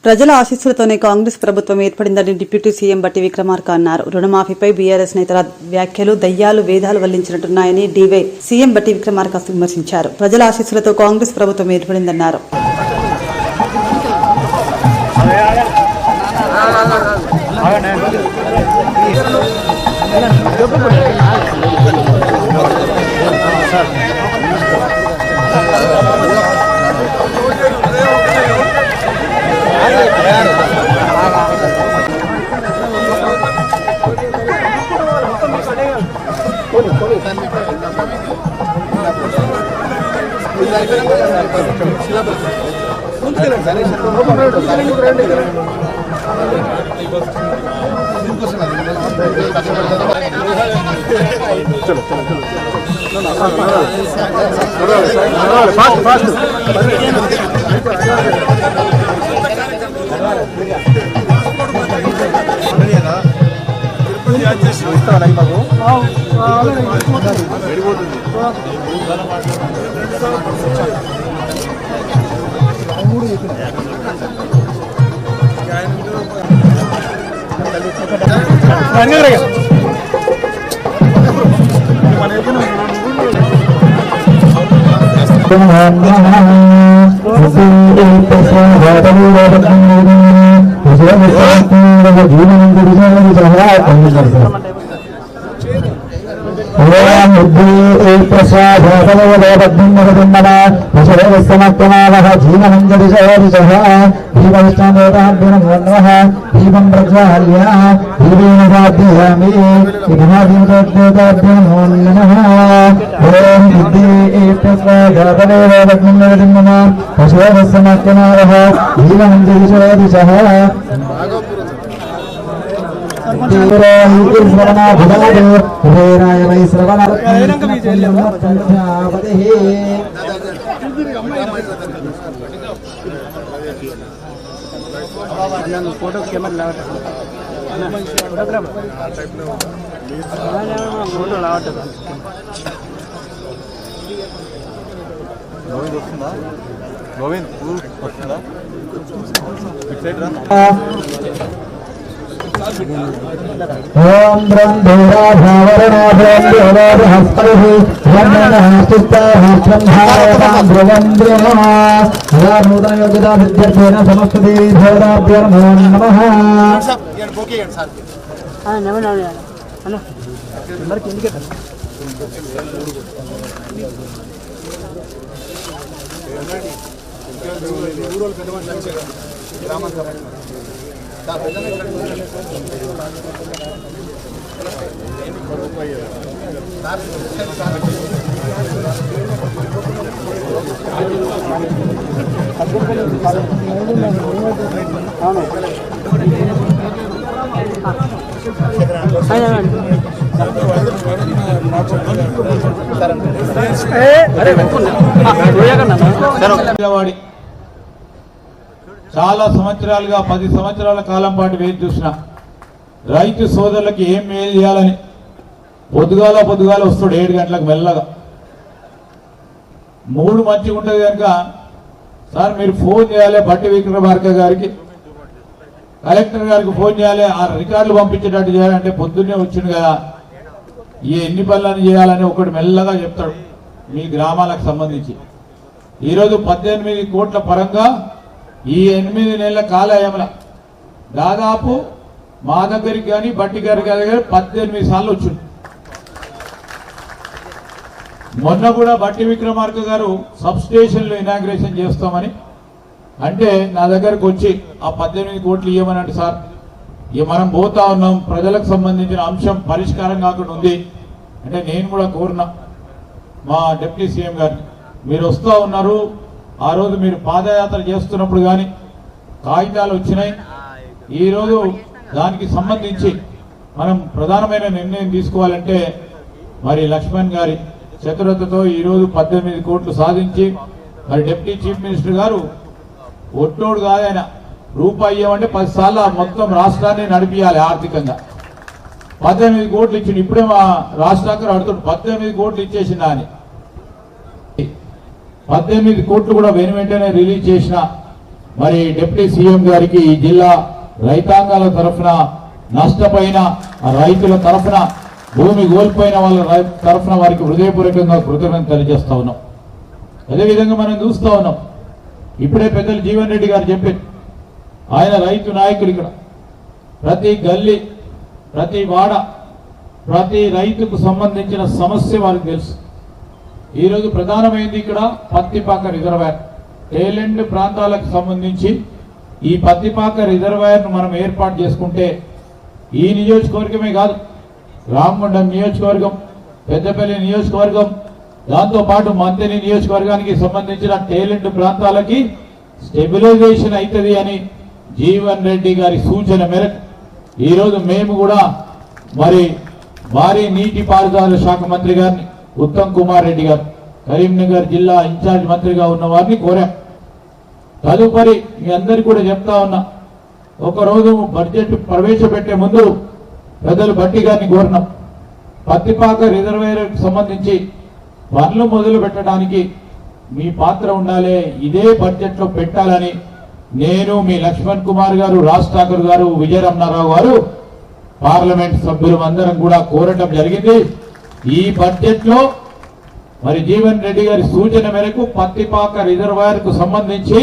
ప్రజల ఆశీస్సులతోనే కాంగ్రెస్ ప్రభుత్వం ఏర్పడిందని డిప్యూటీ సీఎం బట్టి విక్రమార్క అన్నారు. రుణమాఫీపై బీఆర్ఎస్ నేతల వ్యాఖ్యలు దయ్యాలు వేదాలు వల్లించినట్టున్నాయని డీవై సీఎం బట్టి విక్రమార్క విమర్శించారు. ప్రజల ఆశీస్సులతో కాంగ్రెస్ ప్రభుత్వం ఏర్పడిందన్నారు. 来。फोटो कैमरा फोटो గోవింద్ వస్తుందా ఓం చాలా సంవత్సరాలుగా 10 సంవత్సరాల కాలం పాటు వేచి చూసిన రైతు సోదరులకు ఏం మేలు చేయాలని పొద్దుగాల వస్తాడు 7 గంటలకు మెల్లగా 3 మంచిగా ఉంటుంది కనుక సార్ మీరు ఫోన్ చేయాలి బట్టి విక్రమార్క గారికి కలెక్టర్ గారికి ఫోన్ చేయాలి ఆ రికార్డులు పంపించేటట్టు చేయాలంటే పొద్దున్నే వచ్చింది కదా ఎన్ని పనులను చేయాలని ఒకటి మెల్లగా చెప్తాడు మీ గ్రామాలకు సంబంధించి ఈరోజు 18 కోట్ల పరంగా ఈ 8 నెలల కాలయముల దాదాపు మా దగ్గరికి కానీ బట్టి గారికి కానీ 18 సార్లు వచ్చింది. మొన్న కూడా బట్టి విక్రమార్క గారు సబ్ స్టేషన్లో ఇనాగ్రేషన్ చేస్తామని అంటే నా దగ్గరకు వచ్చి ఆ 18 కోట్లు ఇవ్వమని అంటే సార్ ఇక మనం పోతా ఉన్నాం ప్రజలకు సంబంధించిన అంశం పరిష్కారం కాకుండా ఉంది అంటే నేను కూడా కోరినా మా డిప్యూటీ సీఎం గారిని మీరు వస్తూ ఉన్నారు ఆ రోజు మీరు పాదయాత్ర చేస్తున్నప్పుడు కానీ కాగితాలు వచ్చినాయి ఈరోజు దానికి సంబంధించి మనం ప్రధానమైన నిర్ణయం తీసుకోవాలంటే మరి లక్ష్మణ్ గారి చతురతతో ఈరోజు 18 కోట్లు సాధించి మరి డిప్యూటీ చీఫ్ మినిస్టర్ గారు ఒట్టోడు కాదైనా రూపాయి ఇవ్వమంటే 10 సార్లు మొత్తం రాష్ట్రాన్ని నడిపియాలి ఆర్థికంగా 18 కోట్లు ఇచ్చింది ఇప్పుడే మా రాష్ట్రానికి అడుగుతాడు 18 కోట్లు ఇచ్చేసిందా అని 18 కోట్లు కూడా వెంటనే రిలీజ్ చేసిన మరి డిప్యూటీ సీఎం గారికి ఈ జిల్లా రైతాంగాల తరఫున నష్టపోయిన రైతుల తరఫున భూమి కోల్పోయిన వాళ్ళ తరఫున వారికి హృదయపూర్వకంగా కృతజ్ఞత తెలియజేస్తా ఉన్నాం. అదేవిధంగా మనం చూస్తూ ఉన్నాం ఇప్పుడే పెద్దలు జీవన్ రెడ్డి గారు చెప్పారు ఆయన రైతు నాయకుడు ఇక్కడ ప్రతి గల్లీ, ప్రతి వాడ, ప్రతి రైతుకు సంబంధించిన సమస్య వారికి తెలుసు. ఈరోజు ప్రధానమైంది ఇక్కడ పత్తిపాక రిజర్వాయర్. టేలెండ్ ప్రాంతాలకు సంబంధించి ఈ పత్తిపాక రిజర్వాయర్ను మనం ఏర్పాటు చేసుకుంటే ఈ నియోజకవర్గమే కాదు, రామగుండం నియోజకవర్గం, పెద్దపల్లి నియోజకవర్గం, దాంతోపాటు మంతెని నియోజకవర్గానికి సంబంధించిన టేలెండ్ ప్రాంతాలకి స్టెబిలైజేషన్ అవుతుంది అని జీవన్ రెడ్డి గారి సూచన మేరకు ఈరోజు మేము కూడా మరి భారీ నీటిపారుదల శాఖ మంత్రి గారిని ఉత్తమ్ కుమార్ రెడ్డి గారు, కరీంనగర్ జిల్లా ఇన్ఛార్జ్ మంత్రిగా ఉన్న వారిని కోరాం. తదుపరి మీ అందరికీ కూడా చెప్తా ఉన్నా, ఒకరోజు బడ్జెట్ ప్రవేశపెట్టే ముందు పెద్దలు బట్టి గారిని కోరినాం. పత్తిపాక రిజర్వాయర్కి సంబంధించి పనులు మొదలు పెట్టడానికి మీ పాత్ర ఉండాలి, ఇదే బడ్జెట్లో పెట్టాలని నేను, మీ లక్ష్మణ్ కుమార్ గారు, రాజ్ ఠాకూర్ గారు, విజయరమణారావు గారు, పార్లమెంట్ సభ్యులు అందరం కూడా కోరటం జరిగింది. ఈ బడ్జెట్లో మరి జీవన్ రెడ్డి గారి సూచన మేరకు పత్తిపాక రిజర్వాయర్ కు సంబంధించి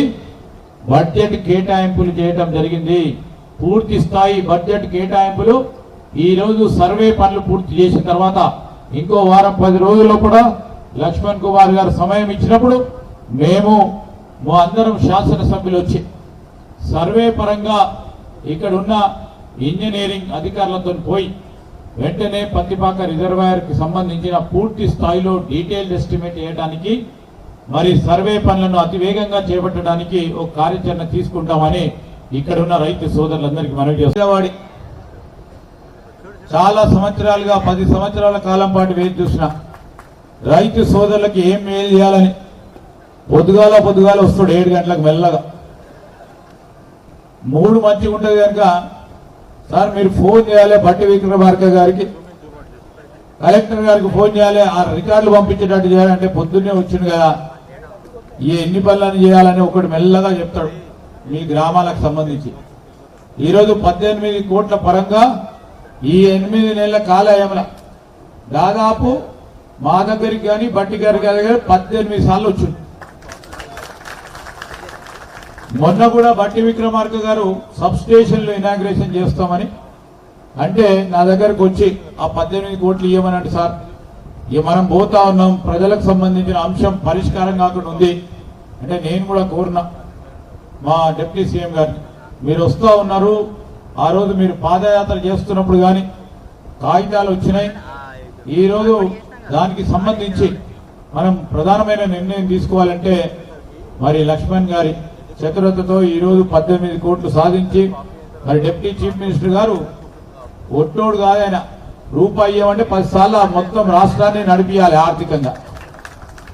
బడ్జెట్ కేటాయింపులు చేయడం జరిగింది. పూర్తి స్థాయి బడ్జెట్ కేటాయింపులు ఈ రోజు సర్వే పనులు పూర్తి చేసిన తర్వాత ఇంకో వారం 10 రోజుల్లో కూడా లక్ష్మణ్ కుమార్ గారు సమయం ఇచ్చినప్పుడు మేము మా అందరం శాసనసభ్యులు వచ్చి సర్వే పరంగా ఇక్కడ ఉన్న ఇంజనీరింగ్ అధికారులతో పోయి వెంటనే పత్తిపాక రిజర్వాయర్ కి సంబంధించిన పూర్తి స్థాయిలో డీటెయిల్డ్ ఎస్టిమేట్ చేయడానికి మరి సర్వే పనులను అతివేగంగా చేపట్టడానికి ఒక కార్యాచరణ తీసుకుంటామని ఇక్కడ ఉన్న రైతు సోదరులందరికీ మనవి చేసేవాడి చాలా సంవత్సరాలుగా 10 సంవత్సరాల కాలం పాటు వేచి చూసిన రైతు సోదరులకి ఏం మేలు చేయాలని పొద్దుగాల వస్తాడు 7 గంటలకు మెల్లగా. 3 మంచిగా ఉంటుంది కనుక సార్ మీరు ఫోన్ చేయాలి బట్టి విక్రమార్క గారికి, కలెక్టర్ గారికి ఫోన్ చేయాలి, ఆ రికార్డులు పంపించేటట్టు చేయాలంటే పొద్దున్నే వచ్చింది కదా, ఈ ఎన్ని పనులను చేయాలని ఒకటి మెల్లగా చెప్తాడు మీ గ్రామాలకు సంబంధించి. ఈరోజు 18 కోట్ల పరంగా ఈ 8 నెలల కాలయంలో దాదాపు మా దగ్గరికి కానీ బట్టి గారికి కానీ 18 సార్లు వచ్చింది. మొన్న కూడా బట్టి విక్రమార్క గారు సబ్ స్టేషన్లు ఇనాగ్రేషన్ చేస్తామని అంటే నా దగ్గరకు వచ్చి ఆ 18 కోట్లు ఇవ్వమని అంటే సార్ ఇక మనం పోతా ఉన్నాం, ప్రజలకు సంబంధించిన అంశం పరిష్కారం కాకుండా ఉంది అంటే నేను కూడా కోరినా మా డిప్యూటీ సీఎం గారిని, మీరు వస్తూ ఉన్నారు, ఆ రోజు మీరు పాదయాత్ర చేస్తున్నప్పుడు కానీ కాగితాలు వచ్చినాయి, ఈరోజు దానికి సంబంధించి మనం ప్రధానమైన నిర్ణయం తీసుకోవాలంటే మరి లక్ష్మణ్ గారి చతురతతో ఈరోజు 18 కోట్లు సాధించి మరి డిప్యూటీ చీఫ్ మినిస్టర్ గారు ఒట్టోడు కాదైనా రూపాయి ఇవ్వమంటే 10 సార్లు మొత్తం రాష్ట్రాన్ని నడిపియాలి ఆర్థికంగా.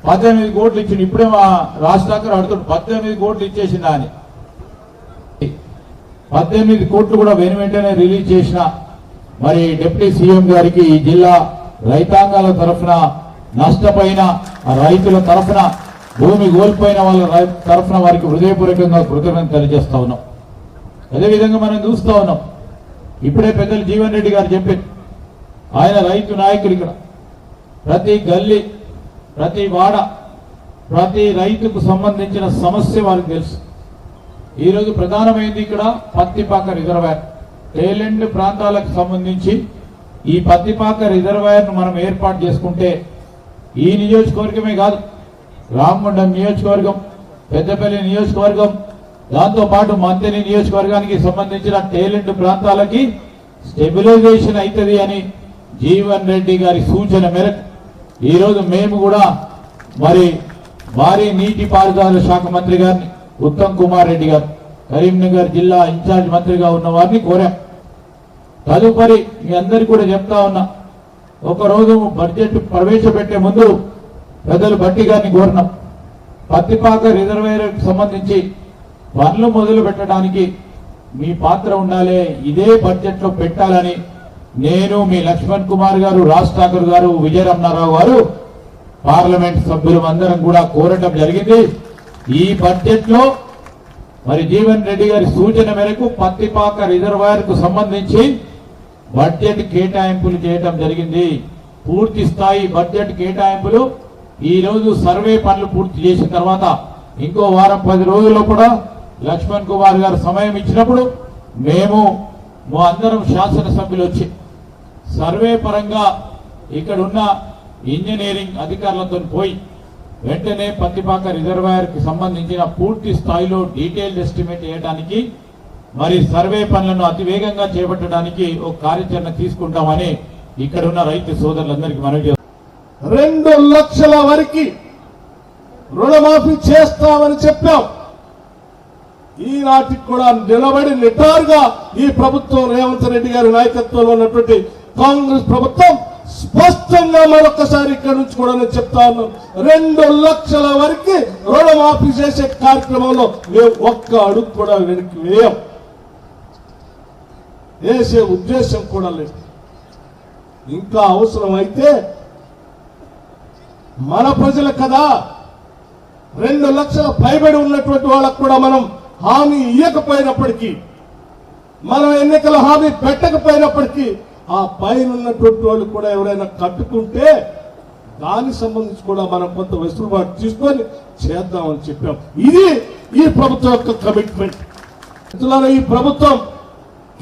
18 కోట్లు ఇచ్చింది. ఇప్పుడే మా రాష్ట్రానికి అడుగుతాడు 18 కోట్లు ఇచ్చేసిందా అని. 18 కోట్లు కూడా వెంటనే రిలీజ్ చేసిన మరి డిప్యూటీ సీఎం గారికి ఈ జిల్లా రైతాంగాల తరఫున, నష్టపోయిన రైతుల తరఫున, భూమి కోల్పోయిన వాళ్ళ తరఫున వారికి హృదయపూర్వకంగా కృతజ్ఞత తెలియజేస్తా ఉన్నాం. అదేవిధంగా మనం చూస్తా ఉన్నాం, ఇప్పుడే పెద్దలు జీవన్ రెడ్డి గారు చెప్పారు, ఆయన రైతు నాయకులు. ఇక్కడ ప్రతి గల్లీ, ప్రతి వాడ, ప్రతి రైతుకు సంబంధించిన సమస్య వారికి తెలుసు. ఈరోజు ప్రధానమైంది ఇక్కడ పత్తిపాక రిజర్వాయర్. టేలెండ్ ప్రాంతాలకు సంబంధించి ఈ పత్తిపాక రిజర్వాయర్ను మనం ఏర్పాటు చేసుకుంటే ఈ నియోజకవర్గమే కాదు, రామగుండం నియోజకవర్గం, పెద్దపల్లి నియోజకవర్గం, దాంతోపాటు మంతెని నియోజకవర్గానికి సంబంధించిన టేలెండ్ ప్రాంతాలకి స్టెబిలైజేషన్ అవుతుంది అని జీవన్ రెడ్డి గారి సూచన మేరకు ఈరోజు మేము కూడా మరి భారీ నీటిపారుదల శాఖ మంత్రి గారిని ఉత్తమ్ కుమార్ రెడ్డి గారు, కరీంనగర్ జిల్లా ఇన్ఛార్జ్ మంత్రిగా ఉన్న వారిని కోరాం. తదుపరి మీ అందరికీ కూడా చెప్తా ఉన్నా, ఒకరోజు బడ్జెట్ ప్రవేశపెట్టే ముందు పెద్దలు బట్టి గారిని కోరినాం. పత్తిపాక రిజర్వాయర్కి సంబంధించి పనులు మొదలు పెట్టడానికి మీ పాత్ర ఉండాలి, ఇదే బడ్జెట్లో పెట్టాలని నేను, మీ లక్ష్మణ్ కుమార్ గారు, రాజ్ ఠాకూర్ గారు, విజయరమణారావు గారు, పార్లమెంట్ సభ్యులు అందరం కూడా కోరటం జరిగింది. ఈ బడ్జెట్లో మరి జీవన్ రెడ్డి గారి సూచన మేరకు పత్తిపాక రిజర్వాయర్ కు సంబంధించి బడ్జెట్ కేటాయింపులు చేయడం జరిగింది. పూర్తి స్థాయి బడ్జెట్ కేటాయింపులు ఈ రోజు సర్వే పనులు పూర్తి చేసిన తర్వాత ఇంకో వారం 10 రోజుల్లో కూడా లక్ష్మణ్ కుమార్ గారు సమయం ఇచ్చినప్పుడు మేము మా అందరం శాసనసభ్యులు వచ్చి సర్వే పరంగా ఇక్కడున్న ఇంజనీరింగ్ అధికారులతో పోయి వెంటనే పత్తిపాక రిజర్వాయర్కి సంబంధించిన పూర్తి స్థాయిలో డీటెయిల్డ్ ఎస్టిమేట్ చేయడానికి మరి సర్వే పనులను అతివేగంగా చేపట్టడానికి ఒక కార్యాచరణ తీసుకుంటామని ఇక్కడున్న రైతు సోదరులందరికీ మనవి చేస్తాం. 2 లక్షల వరకు రుణమాఫీ చేస్తామని చెప్పాం. ఈనాటికి కూడా నిలబడి నిటారుగా ఈ ప్రభుత్వం రేవంత్ రెడ్డి గారి నాయకత్వంలో ఉన్నటువంటి కాంగ్రెస్ ప్రభుత్వం స్పష్టంగా మరొకసారి ఇక్కడ నుంచి కూడా నేను చెప్తా ఉన్నాను, 2 లక్షల వరకు రుణమాఫీ చేసే కార్యక్రమంలో మేము ఒక్క అడుగు కూడా వెనక్కి వేసే ఉద్దేశం కూడా లేదు. ఇంకా అవసరం అయితే మన ప్రజలు కదా 2 లక్షల పైబడి ఉన్నటువంటి వాళ్ళకు కూడా మనం హామీ ఇవ్వకపోయినప్పటికీ, మనం ఎన్నికల హామీ పెట్టకపోయినప్పటికీ ఆ పైన ఉన్నటువంటి వాళ్ళు కూడా ఎవరైనా కట్టుకుంటే దానికి సంబంధించి కూడా మనం కొంత వెసులుబాటు తీసుకొని చేద్దామని చెప్పాం. ఇది ఈ ప్రభుత్వం యొక్క కమిట్మెంట్. ఈ ప్రభుత్వం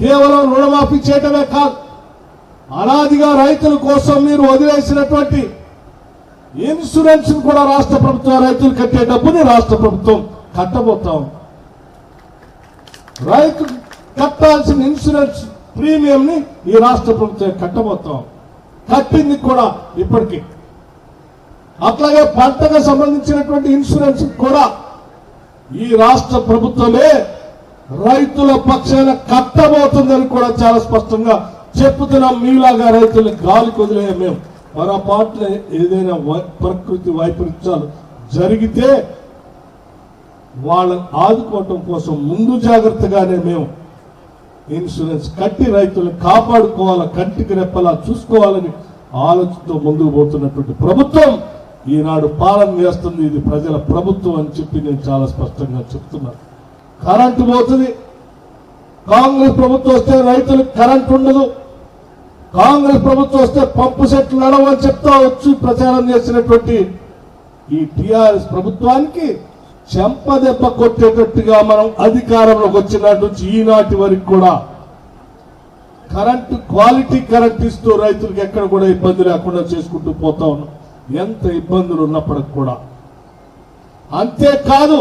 కేవలం రుణమాఫీ చేయటమే కాదు, అనాదిగా రైతుల కోసం మీరు వదిలేసినటువంటి ఇన్సూరెన్స్ కూడా రాష్ట్ర ప్రభుత్వం రైతులు కట్టే డబ్బుని రాష్ట్ర ప్రభుత్వం కట్టబోతాం. రైతు కట్టాల్సిన ఇన్సూరెన్స్ ప్రీమియం ని ఈ రాష్ట్ర ప్రభుత్వం కట్టబోతాం. కట్టింది కూడా ఇప్పటికీ. అట్లాగే పంటకు సంబంధించినటువంటి ఇన్సూరెన్స్ కూడా ఈ రాష్ట్ర ప్రభుత్వమే రైతుల పక్షాన కట్టబోతుందని కూడా చాలా స్పష్టంగా చెప్పుతున్నాం. మీలాగా రైతులు గాలి కొదిలే మేము పొరపాట్ల ఏదైనా ప్రకృతి వైపరీత్యాలు జరిగితే వాళ్ళని ఆదుకోవటం కోసం ముందు జాగ్రత్తగానే మేము ఇన్సూరెన్స్ కట్టి రైతులను కాపాడుకోవాలా, కంటికి రెప్పలా చూసుకోవాలని ఆలోచనతో ముందుకు పోతున్నటువంటి ప్రభుత్వం ఈనాడు పాలన చేస్తుంది. ఇది ప్రజల ప్రభుత్వం అని చెప్పి నేను చాలా స్పష్టంగా చెప్తున్నాను. కరెంటు పోతుంది. కాంగ్రెస్ ప్రభుత్వం వస్తే రైతులకు కరెంటు ఉండదు. కాంగ్రెస్ ప్రభుత్వం వస్తే పంపు సెట్లు నడవని చెప్తా వచ్చి ప్రచారం చేసినటువంటి ఈ టిఆర్ఎస్ ప్రభుత్వానికి చెంపదెబ్బ కొట్టేటట్టుగా మనం అధికారంలోకి వచ్చినట్టు నుంచి ఈనాటి వరకు కూడా కరెంటు క్వాలిటీ కరెంట్ ఇస్తూ రైతులకు ఎక్కడ కూడా ఇబ్బంది లేకుండా చేసుకుంటూ పోతా ఉన్నాం. ఎంత ఇబ్బందులు ఉన్నప్పటికి కూడా. అంతేకాదు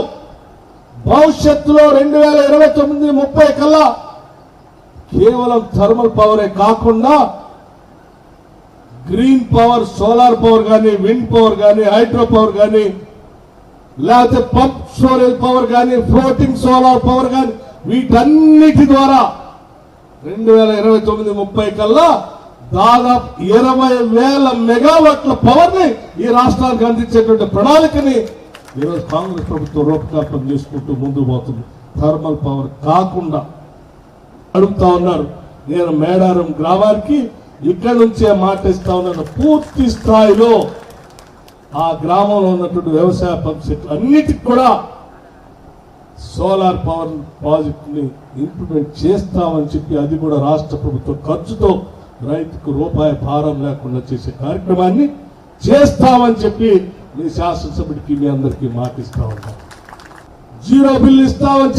భవిష్యత్తులో 2029-30 కల్లా కేవలం థర్మల్ పవరే కాకుండా గ్రీన్ పవర్, సోలార్ పవర్ కానీ, విండ్ పవర్ కానీ, హైడ్రో పవర్ కానీ, లేకపోతే పంప్ స్టోరేజ్ పవర్ కానీ, ఫ్లోటింగ్ సోలార్ పవర్ కానీ, వీటన్నిటి ద్వారా 2029-30 కల్లా దాదాపు 20,000 మెగావాట్ల పవర్ ని ఈ రాష్ట్రానికి అందించేటువంటి ప్రణాళికని ఈరోజు కాంగ్రెస్ ప్రభుత్వం రూపకల్పన చేసుకుంటూ ముందుకు పోతుంది. థర్మల్ పవర్ కాకుండా అడుగుతా ఉన్నారు. నేను మేడారం గ్రామానికి ఇక్కడ నుంచే మాటిస్తా ఉన్నాను, పూర్తి స్థాయిలో ఆ గ్రామంలో ఉన్నటువంటి వ్యవసాయ పంప్ సెట్లు అన్నిటికి కూడా సోలార్ పవర్ ప్రాజెక్ట్ ని ఇంప్లిమెంట్ చేస్తామని చెప్పి, అది కూడా రాష్ట్ర ప్రభుత్వం ఖర్చుతో రైతుకు రూపాయి భారం లేకుండా చేసే కార్యక్రమాన్ని చేస్తామని చెప్పి మీ శాసనసభ్యుడికి మీ అందరికీ మాటిస్తా ఉంటాం. 0 బిల్లు ఇస్తామని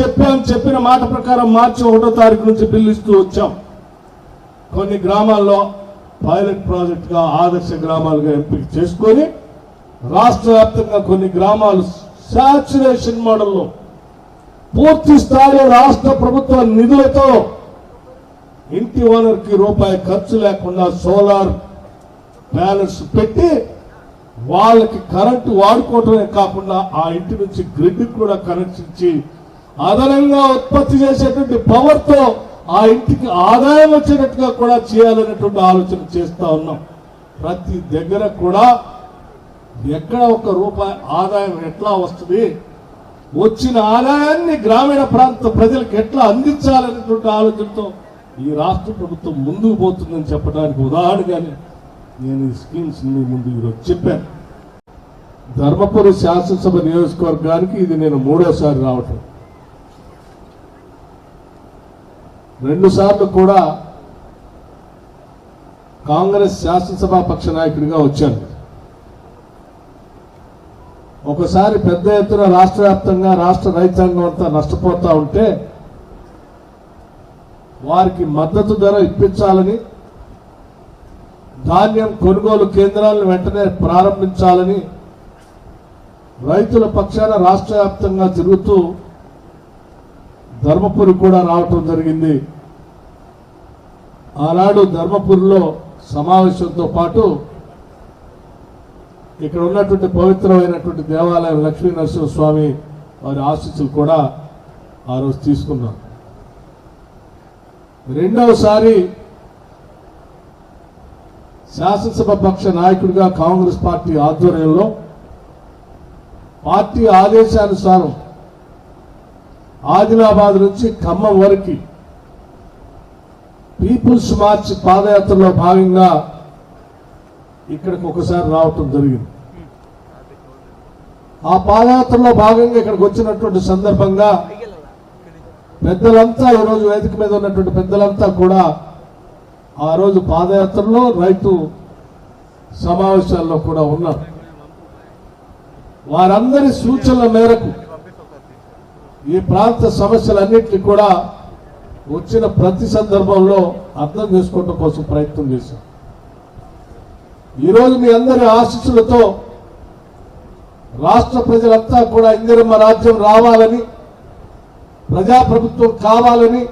చెప్పిన మాట ప్రకారం మార్చి 1వ తారీఖు నుంచి బిల్లు ఇస్తూ వచ్చాం. కొన్ని గ్రామాల్లో పైలట్ ప్రాజెక్ట్ గా ఆదర్శ గ్రామాలుగా ఎంపిక చేసుకొని రాష్ట్ర వ్యాప్తంగా కొన్ని గ్రామాలు సాచురేషన్ మోడల్లో పూర్తి స్థాయిలో రాష్ట్ర ప్రభుత్వ నిధులతో ఇంటి ఓనర్కి రూపాయి ఖర్చు లేకుండా సోలార్ ప్యానెల్స్ పెట్టి వాళ్ళకి కరెంటు వాడుకోవటమే కాకుండా ఆ ఇంటి నుంచి గ్రిడ్ కూడా కనెక్షన్ ఇచ్చి అదనంగా ఉత్పత్తి చేసేటువంటి పవర్ తో ఆ ఇంటికి ఆదాయం వచ్చేటట్టుగా కూడా చేయాలనేటువంటి ఆలోచన చేస్తా ఉన్నాం. ప్రతి దగ్గర కూడా ఎక్కడ 1 రూపాయి ఆదాయం ఎట్లా వస్తుంది, వచ్చిన ఆదాయాన్ని గ్రామీణ ప్రాంత ప్రజలకు ఎట్లా అందించాలనేటువంటి ఆలోచనతో ఈ రాష్ట్ర ప్రభుత్వం ముందుకు పోతుందని చెప్పడానికి ఉదాహరణగానే నేను ఈ స్కీమ్స్ ముందు ఈరోజు చెప్పాను. ధర్మపురి శాసనసభ నియోజకవర్గానికి ఇది నేను 3వసారి రావటం. 2 సార్లు కూడా కాంగ్రెస్ శాసనసభ పక్ష నాయకుడిగా వచ్చాను. ఒకసారి పెద్ద ఎత్తున రాష్ట్ర వ్యాప్తంగా రాష్ట్ర రైతాంగం అంతా నష్టపోతా ఉంటే వారికి మద్దతు ధర ఇప్పించాలని, ధాన్యం కొనుగోలు కేంద్రాలను వెంటనే ప్రారంభించాలని రైతుల పక్షాన రాష్ట్ర వ్యాప్తంగా తిరుగుతూ ధర్మపురి కూడా రావటం జరిగింది. ఆనాడు ధర్మపురిలో సమావేశంతో పాటు ఇక్కడ ఉన్నటువంటి పవిత్రమైనటువంటి దేవాలయం లక్ష్మీ నరసింహస్వామి వారి ఆశీస్సులు కూడా ఆ రోజు తీసుకున్నాం. రెండవసారి శాసనసభ పక్ష నాయకుడిగా కాంగ్రెస్ పార్టీ ఆధ్వర్యంలో పార్టీ ఆదేశానుసారం ఆదిలాబాద్ నుంచి ఖమ్మం వరకు పీపుల్స్ మార్చ్ పాదయాత్రలో భాగంగా ఇక్కడికి ఒకసారి రావటం జరిగింది. ఆ పాదయాత్రలో భాగంగా ఇక్కడికి వచ్చినటువంటి సందర్భంగా పెద్దలంతా ఈరోజు వేదిక మీద ఉన్నటువంటి పెద్దలంతా కూడా ఆ రోజు పాదయాత్రలో రైతు సమావేశాల్లో కూడా ఉన్నారు. వారందరి సూచనల మేరకు ఈ ప్రాంత సమస్యలన్నింటినీ కూడా వచ్చిన ప్రతి సందర్భంలో అర్థం చేసుకోవడం కోసం ప్రయత్నం చేశాం. ఈరోజు మీ అందరి ఆశీస్సులతో రాష్ట్ర ప్రజలంతా కూడా ఇందిరమ్మ రాజ్యం రావాలని, ప్రజాప్రభుత్వం కావాలని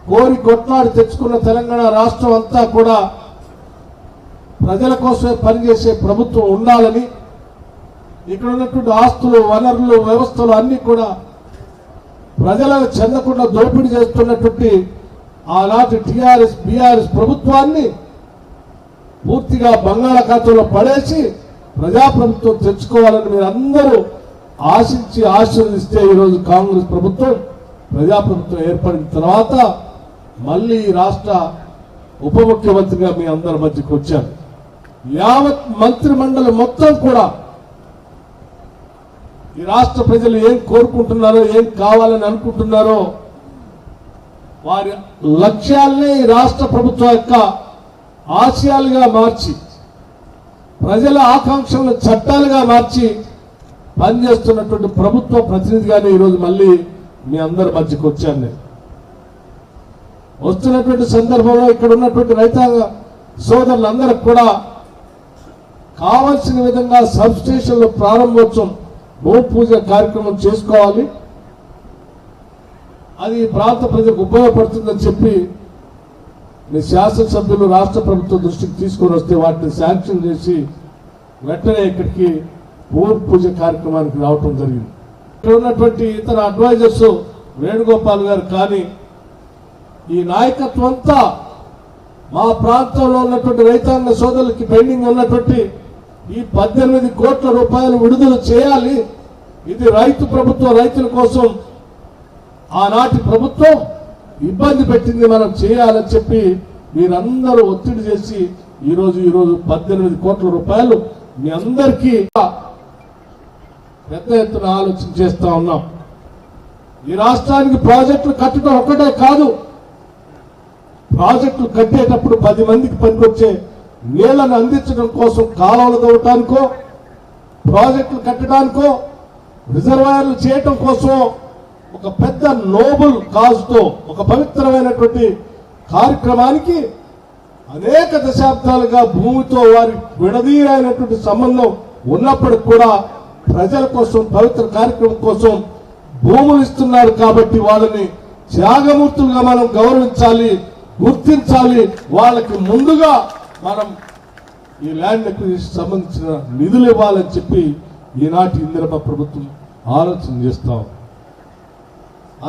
కోరి కొట్లాడి తెచ్చుకున్న తెలంగాణ రాష్ట్రం అంతా కూడా ప్రజల కోసమే పనిచేసే ప్రభుత్వం ఉండాలని, ఇక్కడ ఉన్నటువంటి ఆస్తులు, వనరులు, వ్యవస్థలు అన్ని కూడా ప్రజలకు చెందకుండా దోపిడీ చేస్తున్నటువంటి ఆనాటి టీఆర్ఎస్ బీఆర్ఎస్ ప్రభుత్వాన్ని పూర్తిగా బంగాళాఖాతంలో పడేసి ప్రజాప్రభుత్వం తెచ్చుకోవాలని మీరు అందరూ ఆశించి ఆశీర్వదిస్తే ఈరోజు కాంగ్రెస్ ప్రభుత్వం ప్రజాప్రభుత్వం ఏర్పడిన తర్వాత మళ్ళీ ఈ రాష్ట్ర ఉప ముఖ్యమంత్రిగా మీ అందరి మధ్యకి వచ్చారు. యావత్ మంత్రి మండలి మొత్తం కూడా ఈ రాష్ట్ర ప్రజలు ఏం కోరుకుంటున్నారో, ఏం కావాలని అనుకుంటున్నారో వారి లక్ష్యాలనే ఈ రాష్ట్ర ప్రభుత్వం యొక్క ఆశయాలుగా మార్చి, ప్రజల ఆకాంక్షలను చట్టాలుగా మార్చి పనిచేస్తున్నటువంటి ప్రభుత్వ ప్రతినిధిగానే ఈరోజు మళ్ళీ మీ అందరి మధ్యకి వచ్చాను. నేను వస్తున్నటువంటి సందర్భంలో ఇక్కడ ఉన్నటువంటి రైతాంగ సోదరులందరికి కూడా కావలసిన విధంగా సబ్ స్టేషన్ల ప్రారంభోత్సవం, భూమి పూజ కార్యక్రమం చేసుకోవాలి. అది ప్రాంత ప్రజలకు ఉపయోగపడుతుందని చెప్పి మీ శాసనసభ్యులు రాష్ట్ర ప్రభుత్వం దృష్టికి తీసుకొని వస్తే వాటిని శాంక్షన్ చేసి వెంటనే ఇక్కడికి భూమి పూజ కార్యక్రమానికి రావటం జరిగింది. ఇక్కడ ఉన్నటువంటి ఇతర అడ్వైజర్స్ వేణుగోపాల్ గారు కానీ ఈ నాయకత్వం అంతా మా ప్రాంతంలో ఉన్నటువంటి రైతాంగ సోదరులకి పెండింగ్ ఉన్నటువంటి ఈ 18 కోట్ల రూపాయలు విడుదల చేయాలి. ఇది రైతు ప్రభుత్వం, రైతుల కోసం ఆనాటి ప్రభుత్వం ఇబ్బంది పెట్టింది, మనం చేయాలని చెప్పి మీరందరూ ఒత్తిడి చేసి ఈరోజు 18 కోట్ల రూపాయలు మీ అందరికీ పెద్ద ఎత్తున ఆలోచన చేస్తా ఉన్నాం. ఈ రాష్ట్రానికి ప్రాజెక్టులు కట్టడం ఒక్కటే కాదు, ప్రాజెక్టులు కట్టేటప్పుడు 10 మందికి పనికొచ్చే నీళ్లను అందించడం కోసం కాలువలు తవ్వటానికో, ప్రాజెక్టులు కట్టడానికో, రిజర్వాయర్లు చేయటం కోసం ఒక పెద్ద నోబుల్ కాజ్తో ఒక పవిత్రమైనటువంటి కార్యక్రమానికి అనేక దశాబ్దాలుగా భూమితో వారి విడదీయైనటువంటి సంబంధం ఉన్నప్పటికి కూడా ప్రజల కోసం పవిత్ర కార్యక్రమం కోసం భూములు ఇస్తున్నారు. కాబట్టి వాళ్ళని త్యాగమూర్తులుగా మనం గౌరవించాలి, గుర్తించాలి. వాళ్ళకి ముందుగా మనం ఈ ల్యాండ్ అక్విజిషన్ సంబంధించిన నిధులు ఇవ్వాలని చెప్పి ఈనాటి ఇందిరమ్మ ప్రభుత్వం ఆలోచన చేస్తాం.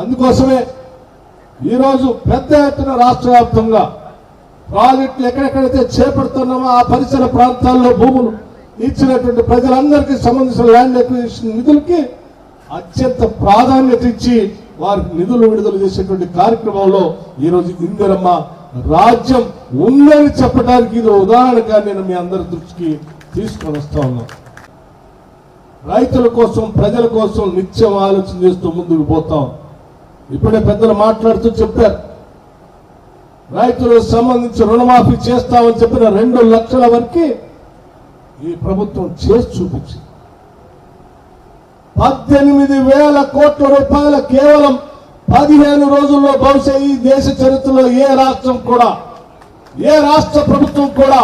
అందుకోసమే ఈరోజు పెద్ద ఎత్తున రాష్ట్ర వ్యాప్తంగా ప్రాజెక్టులు ఎక్కడెక్కడైతే చేపడుతున్నామో ఆ పరిసర ప్రాంతాల్లో భూములు ఇచ్చినటువంటి ప్రజలందరికీ సంబంధించిన ల్యాండ్ అక్విజిషన్ నిధులకి అత్యంత ప్రాధాన్యత ఇచ్చి వారికి నిధులు విడుదల చేసేటువంటి కార్యక్రమంలో ఈరోజు ఇందిరమ్మ రాజ్యం ఉందని చెప్పడానికి ఇది ఉదాహరణగా నేను మీ అందరి దృష్టికి తీసుకొని వస్తా ఉన్నాను. రైతుల కోసం, ప్రజల కోసం నిత్యం ఆలోచన చేస్తూ ముందుకు పోతాం. ఇప్పుడే పెద్దలు మాట్లాడుతూ చెప్పారు, రైతులకు సంబంధించి రుణమాఫీ చేస్తామని చెప్పిన 2 లక్షల వరకు ఈ ప్రభుత్వం చేసి చూపించింది. 18,000 కోట్ల రూపాయల కేవలం 15 రోజుల్లో బహుశా ఈ దేశ చరిత్రలో ఏ రాష్ట్ర ప్రభుత్వం కూడా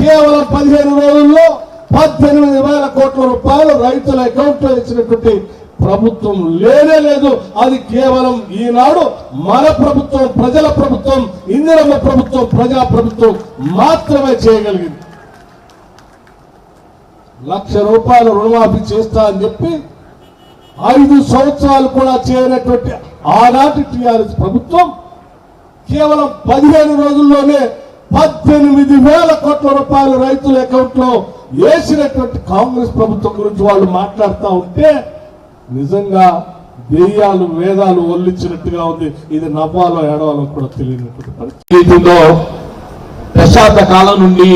కేవలం 15 రోజుల్లో 18,000 కోట్ల రూపాయలు రైతుల అకౌంట్లో ఇచ్చినటువంటి ప్రభుత్వం లేనే లేదు. అది కేవలం ఈనాడు మన ప్రభుత్వం, ప్రజల ప్రభుత్వం, ఇందిరమ్మ ప్రభుత్వం, ప్రజా ప్రభుత్వం మాత్రమే చేయగలిగింది. 1,00,000 రూపాయలు రుణమాఫీ చేస్తా అని చెప్పి 5 సంవత్సరాలు కూడా చేయనటువంటి ఆనాటి టీఆర్ఎస్ ప్రభుత్వం కేవలం 15 రోజుల్లోనే 18,000 కోట్ల రూపాయలు రైతుల అకౌంట్ లో వేసినటువంటి కాంగ్రెస్ ప్రభుత్వం గురించి వాళ్ళు మాట్లాడుతూ ఉంటే నిజంగా దెయ్యాలు వేదాలు ఒల్లించినట్టుగా ఉంది. ఇది నవ్వాలో ఏడవాలో కూడా తెలియనటువంటి పరిస్థితిలో దశాబ్ద కాలం నుండి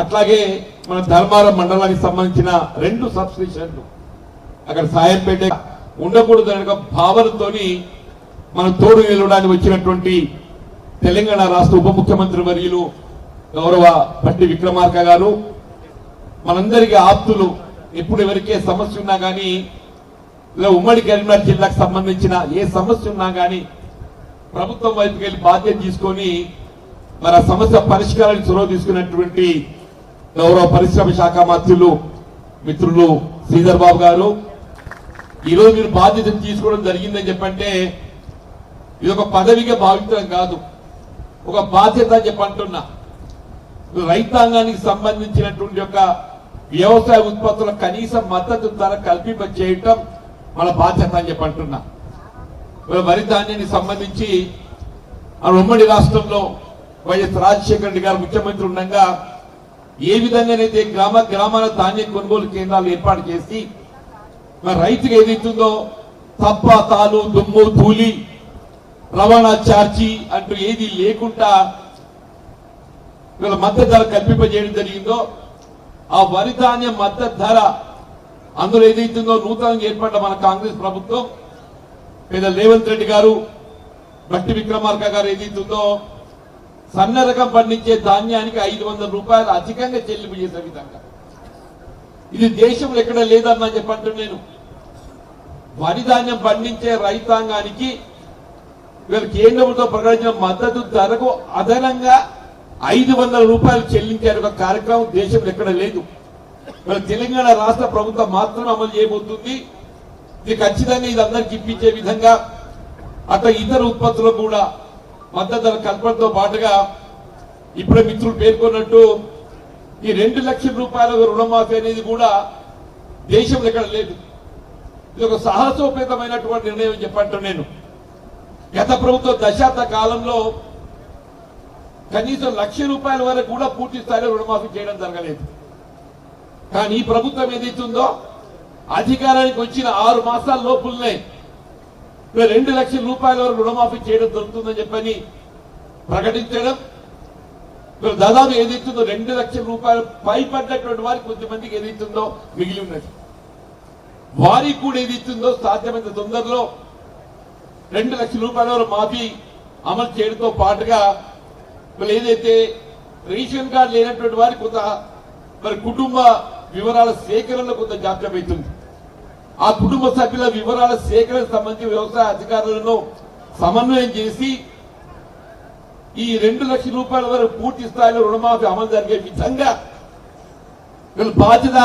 అట్లాగే మన ధర్మారం మండలానికి సంబంధించిన 2 సబ్ స్టేషన్లు అక్కడ సాయంపేట ఉండకూడదనే భావనతోని మన తోడు నిలవడానికి వచ్చినటువంటి తెలంగాణ రాష్ట్ర ఉప ముఖ్యమంత్రి వర్యులు గౌరవ భట్టి విక్రమార్క గారు మనందరికీ ఆప్తులు. ఎప్పుడు ఎవరికే సమస్య ఉన్నా కానీ ఇలా ఉమ్మడి కరీంనగర్ జిల్లాకు సంబంధించిన ఏ సమస్య ఉన్నా కానీ ప్రభుత్వం వైపుకి వెళ్ళి బాధ్యత తీసుకొని మరి ఆ సమస్య పరిష్కారానికి చొరవ తీసుకున్నటువంటి గౌరవ పరిశ్రమ శాఖ మంత్రులు మిత్రులు శ్రీధర్ బాబు గారు, ఈరోజు మీరు బాధ్యత తీసుకోవడం జరిగిందని చెప్పంటే ఇది ఒక పదవిగా భావించడం కాదు, ఒక బాధ్యత అని చెప్పంటున్నా. రైతాంగానికి సంబంధించినటువంటి యొక్క వ్యవసాయ ఉత్పత్తుల కనీస మద్దతు ధర కల్పింప చేయటం మన బాధ్యత అని చెప్పంటున్నా. వరి ధాన్యానికి సంబంధించి ఉమ్మడి రాష్ట్రంలో వైఎస్ రాజశేఖర రెడ్డి గారు ముఖ్యమంత్రి ఉండగా ఏ విధంగానైతే గ్రామాల ధాన్యం కొనుగోలు కేంద్రాలు ఏర్పాటు చేసి మరి రైతుకు ఏదైతుందో తప్ప తాలు దుమ్ము ధూళి రవాణా ఛార్జీ అంటూ ఏది లేకుండా వీళ్ళ మద్దతు ధర కల్పింపజేయడం జరిగిందో ఆ వరి ధాన్యం మద్దతు ధర అందులో ఏదైతుందో నూతనంగా ఏర్పడ్డ మన కాంగ్రెస్ ప్రభుత్వం పెద్ద రేవంత్ రెడ్డి గారు భట్టి విక్రమార్క గారు ఏదైతుందో సన్న రకం పండించే ధాన్యానికి 500 రూపాయలు అధికంగా చెల్లింపు చేసే విధంగా ఇది దేశంలో ఎక్కడ లేదన్నా చెప్పంటే నేను వరి ధాన్యం పండించే రైతాంగానికి వీళ్ళు కేంద్రంతో ప్రకటించిన మద్దతు ధరకు అదనంగా 500 రూపాయలు చెల్లించే ఒక కార్యక్రమం దేశంలో ఎక్కడ లేదు. వీళ్ళ తెలంగాణ రాష్ట్ర ప్రభుత్వం మాత్రం అమలు చేయబోతుంది. ఇది ఖచ్చితంగా ఇది అందరికి ఇప్పించే విధంగా అట్లా ఇతర ఉత్పత్తులకు కూడా మద్దతు ధర కల్పనతో పాటుగా ఇప్పుడే మిత్రులు పేర్కొన్నట్టు ఈ 2 లక్షల రూపాయల రుణమాఫీ అనేది కూడా దేశంలో ఎక్కడ లేదు. ఇది ఒక సాహసోపేతమైనటువంటి నిర్ణయం చెప్పంటూ నేను గత ప్రభుత్వ దశాబ్ద కాలంలో కనీసం 1,00,000 రూపాయల వరకు కూడా పూర్తి స్థాయిలో రుణమాఫీ చేయడం జరగలేదు. కానీ ఈ ప్రభుత్వం ఏదైతుందో అధికారానికి వచ్చిన 6 మాసాల లోపులనే 2 లక్షల రూపాయల వరకు రుణమాఫీ చేయడం జరుగుతుందని చెప్పని ప్రకటించడం, దాదాపు ఏదైతుందో 2 లక్షల రూపాయలు పైపడ్డటువంటి వారికి కొంతమందికి ఏదైతుందో మిగిలి ఉన్నది. వారికి కూడా ఏదైతుందో సాధ్యమైన తొందరలో 2 లక్షల రూపాయల వరకు మాఫీ అమలు చేయడంతో పాటుగా ఏదైతే రేషన్ కార్డు లేనటువంటి వారికి కొంత మరి కుటుంబ వివరాల సేకరణలో కొంత జాప్యం అవుతుంది. ఆ కుటుంబ సభ్యుల వివరాల సేకరణకు సంబంధించి వ్యవసాయ అధికారులను సమన్వయం చేసి ఈ 2 లక్షల రూపాయల వరకు పూర్తి స్థాయిలో రుణమాఫీ అమలు జరిగే విధంగా వీళ్ళు బాధ్యత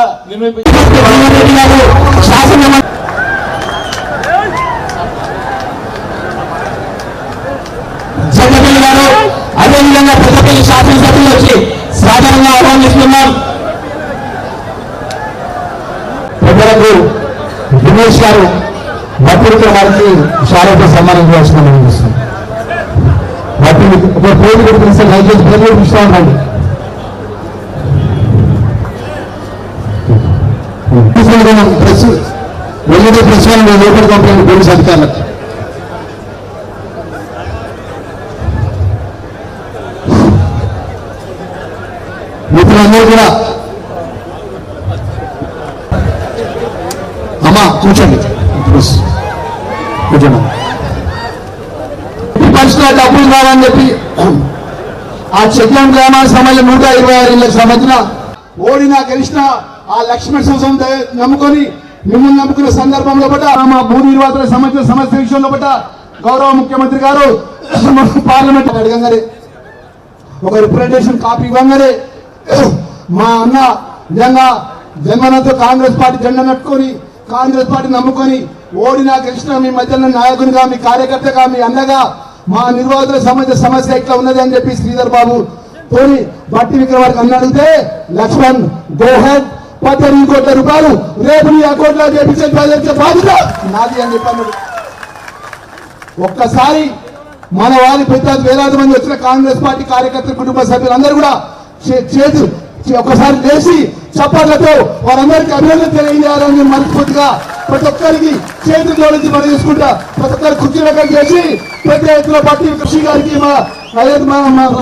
అదేవిధంగా పెద్దపల్లి శాసనసభ్యులు వచ్చి సాధారణంగా ఆహ్వానిస్తున్నాం. పెద్దలకు దినేష్ గారు భట్టి వారికి శారద సన్మానం చేస్తున్నాం. భట్టి ఒక పేరు కూడా తెలిస్తే దయచేసి పేరు కూడా ఇస్తా ఉండండి. వెళ్ళే ప్రశ్నలు లోపల పంపిణీ పోలీసు అధికారులకు మిత్రులందరూ కూడా అమ్మా కూర్చోండి. కూర్చోండి. పరిస్థితుల్లో డబ్బులు కావాలని చెప్పి ఆ చెట్లం గ్రామానికి సంబంధించిన 126 ఇళ్లకు సంబంధించిన ఓడినా గెలిచిన ఆ లక్ష్మణ సంస్థ నమ్ముకొని మిమ్మల్ని నమ్ముకున్న సందర్భంలో పట్ల మా భూ నిర్వాహకులకు సంబంధించిన సమస్య విషయంలో పట్ల గౌరవ ముఖ్యమంత్రి గారు పార్లమెంట్ అడగంగానే ఒక రిప్రజెంటేషన్ కాపీ ఇవ్వగానే మా అన్న నిజంగా జన్మనంతో కాంగ్రెస్ పార్టీ జెండా నట్టుకొని కాంగ్రెస్ పార్టీ నమ్ముకొని ఓడినా గెలిచిన మీ మధ్యలో నాయకునిగా మీ కార్యకర్తగా మీ అన్నగా మా నిర్వాహకులకు సంబంధించిన సమస్య ఇట్లా ఉన్నది అని చెప్పి శ్రీధర్ బాబు తోని బట్టి విక్రమార్క అన్న అడిగితే లక్ష్మణ్ గో హెడ్ 18 కోట్ల రూపాయలు రేపు నీ అకౌంట్లో చేపించే బాధ్యత నాది అని చెప్పాను. ఒక్కసారి మన వారి పెద్ద వేలాది మంది వచ్చిన కాంగ్రెస్ పార్టీ కార్యకర్తల కుటుంబ సభ్యులందరూ కూడా చేతి ఒకసారి లేచి చప్పట్లతో వారందరికీ అభినందన తెలియజేయాలని మనస్ఫూర్తిగా ప్రతి ఒక్కరికి చేతులు జోడించి మనం తీసుకుంటా ప్రతి ఒక్కరి కుర్చీలకం చేసి పెద్ద ఎత్తున బట్టి కృషి గారికి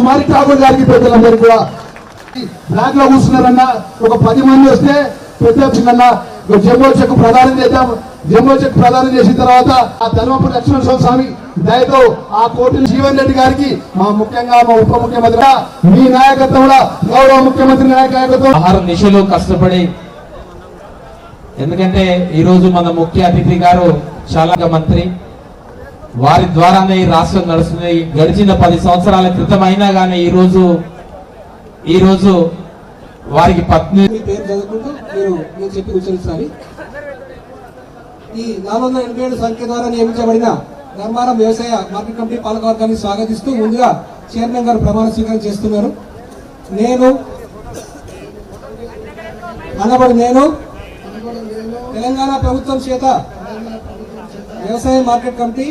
మారి ఠాకూర్ గారికి పెద్దలందరికీ కూడా బ్లాక్ లో కూర్చున్నారన్న ఒక 10 మంది వస్తే పెద్ద చిన్న జంబో చెక్ ప్రదానం చేద్దాం. జంబో చెక్ ప్రదానం చేసిన తర్వాత ఆ ధర్మపురి లక్ష్మణ స్వామి దయతో ఆ కోర్టు జీవన్ రెడ్డి గారికి మా ముఖ్యంగా మా ఉప ముఖ్యమంత్రి మీ నాయకత్వంలో గౌరవ ముఖ్యమంత్రి నాయకత్వం ఆహార దిశలో కష్టపడి ఎందుకంటే ఈ రోజు మన ముఖ్య అతిథి గారు చాలా మంత్రి వారి ద్వారానే ఈ రాష్ట్రం నడుస్తుంది. గడిచిన 10 సంవత్సరాల క్రితం అయినా కానీ ఈ రోజు వారికి పత్ని పేరు చదువుకుంటూ మీరు చెప్పి ఉచ్చరించాలి. ఈ 487 సంఖ్య ద్వారా నియమించబడిన ధర్మారం వ్యవసాయ మార్కెట్ కమిటీ పాలకవర్గాన్ని స్వాగతిస్తూ ముందుగా చైర్మన్ గారు ప్రమాణ స్వీకారం చేస్తున్నారు. నేను తెలంగాణ ప్రభుత్వం చేత వ్యవసాయ మార్కెట్ కమిటీ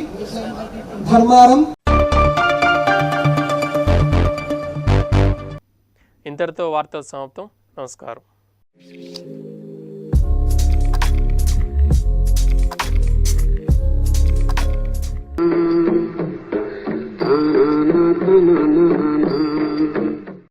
ధర్మారం. ఇంతటితో వార్తలు సమాప్తం. నమస్కారం.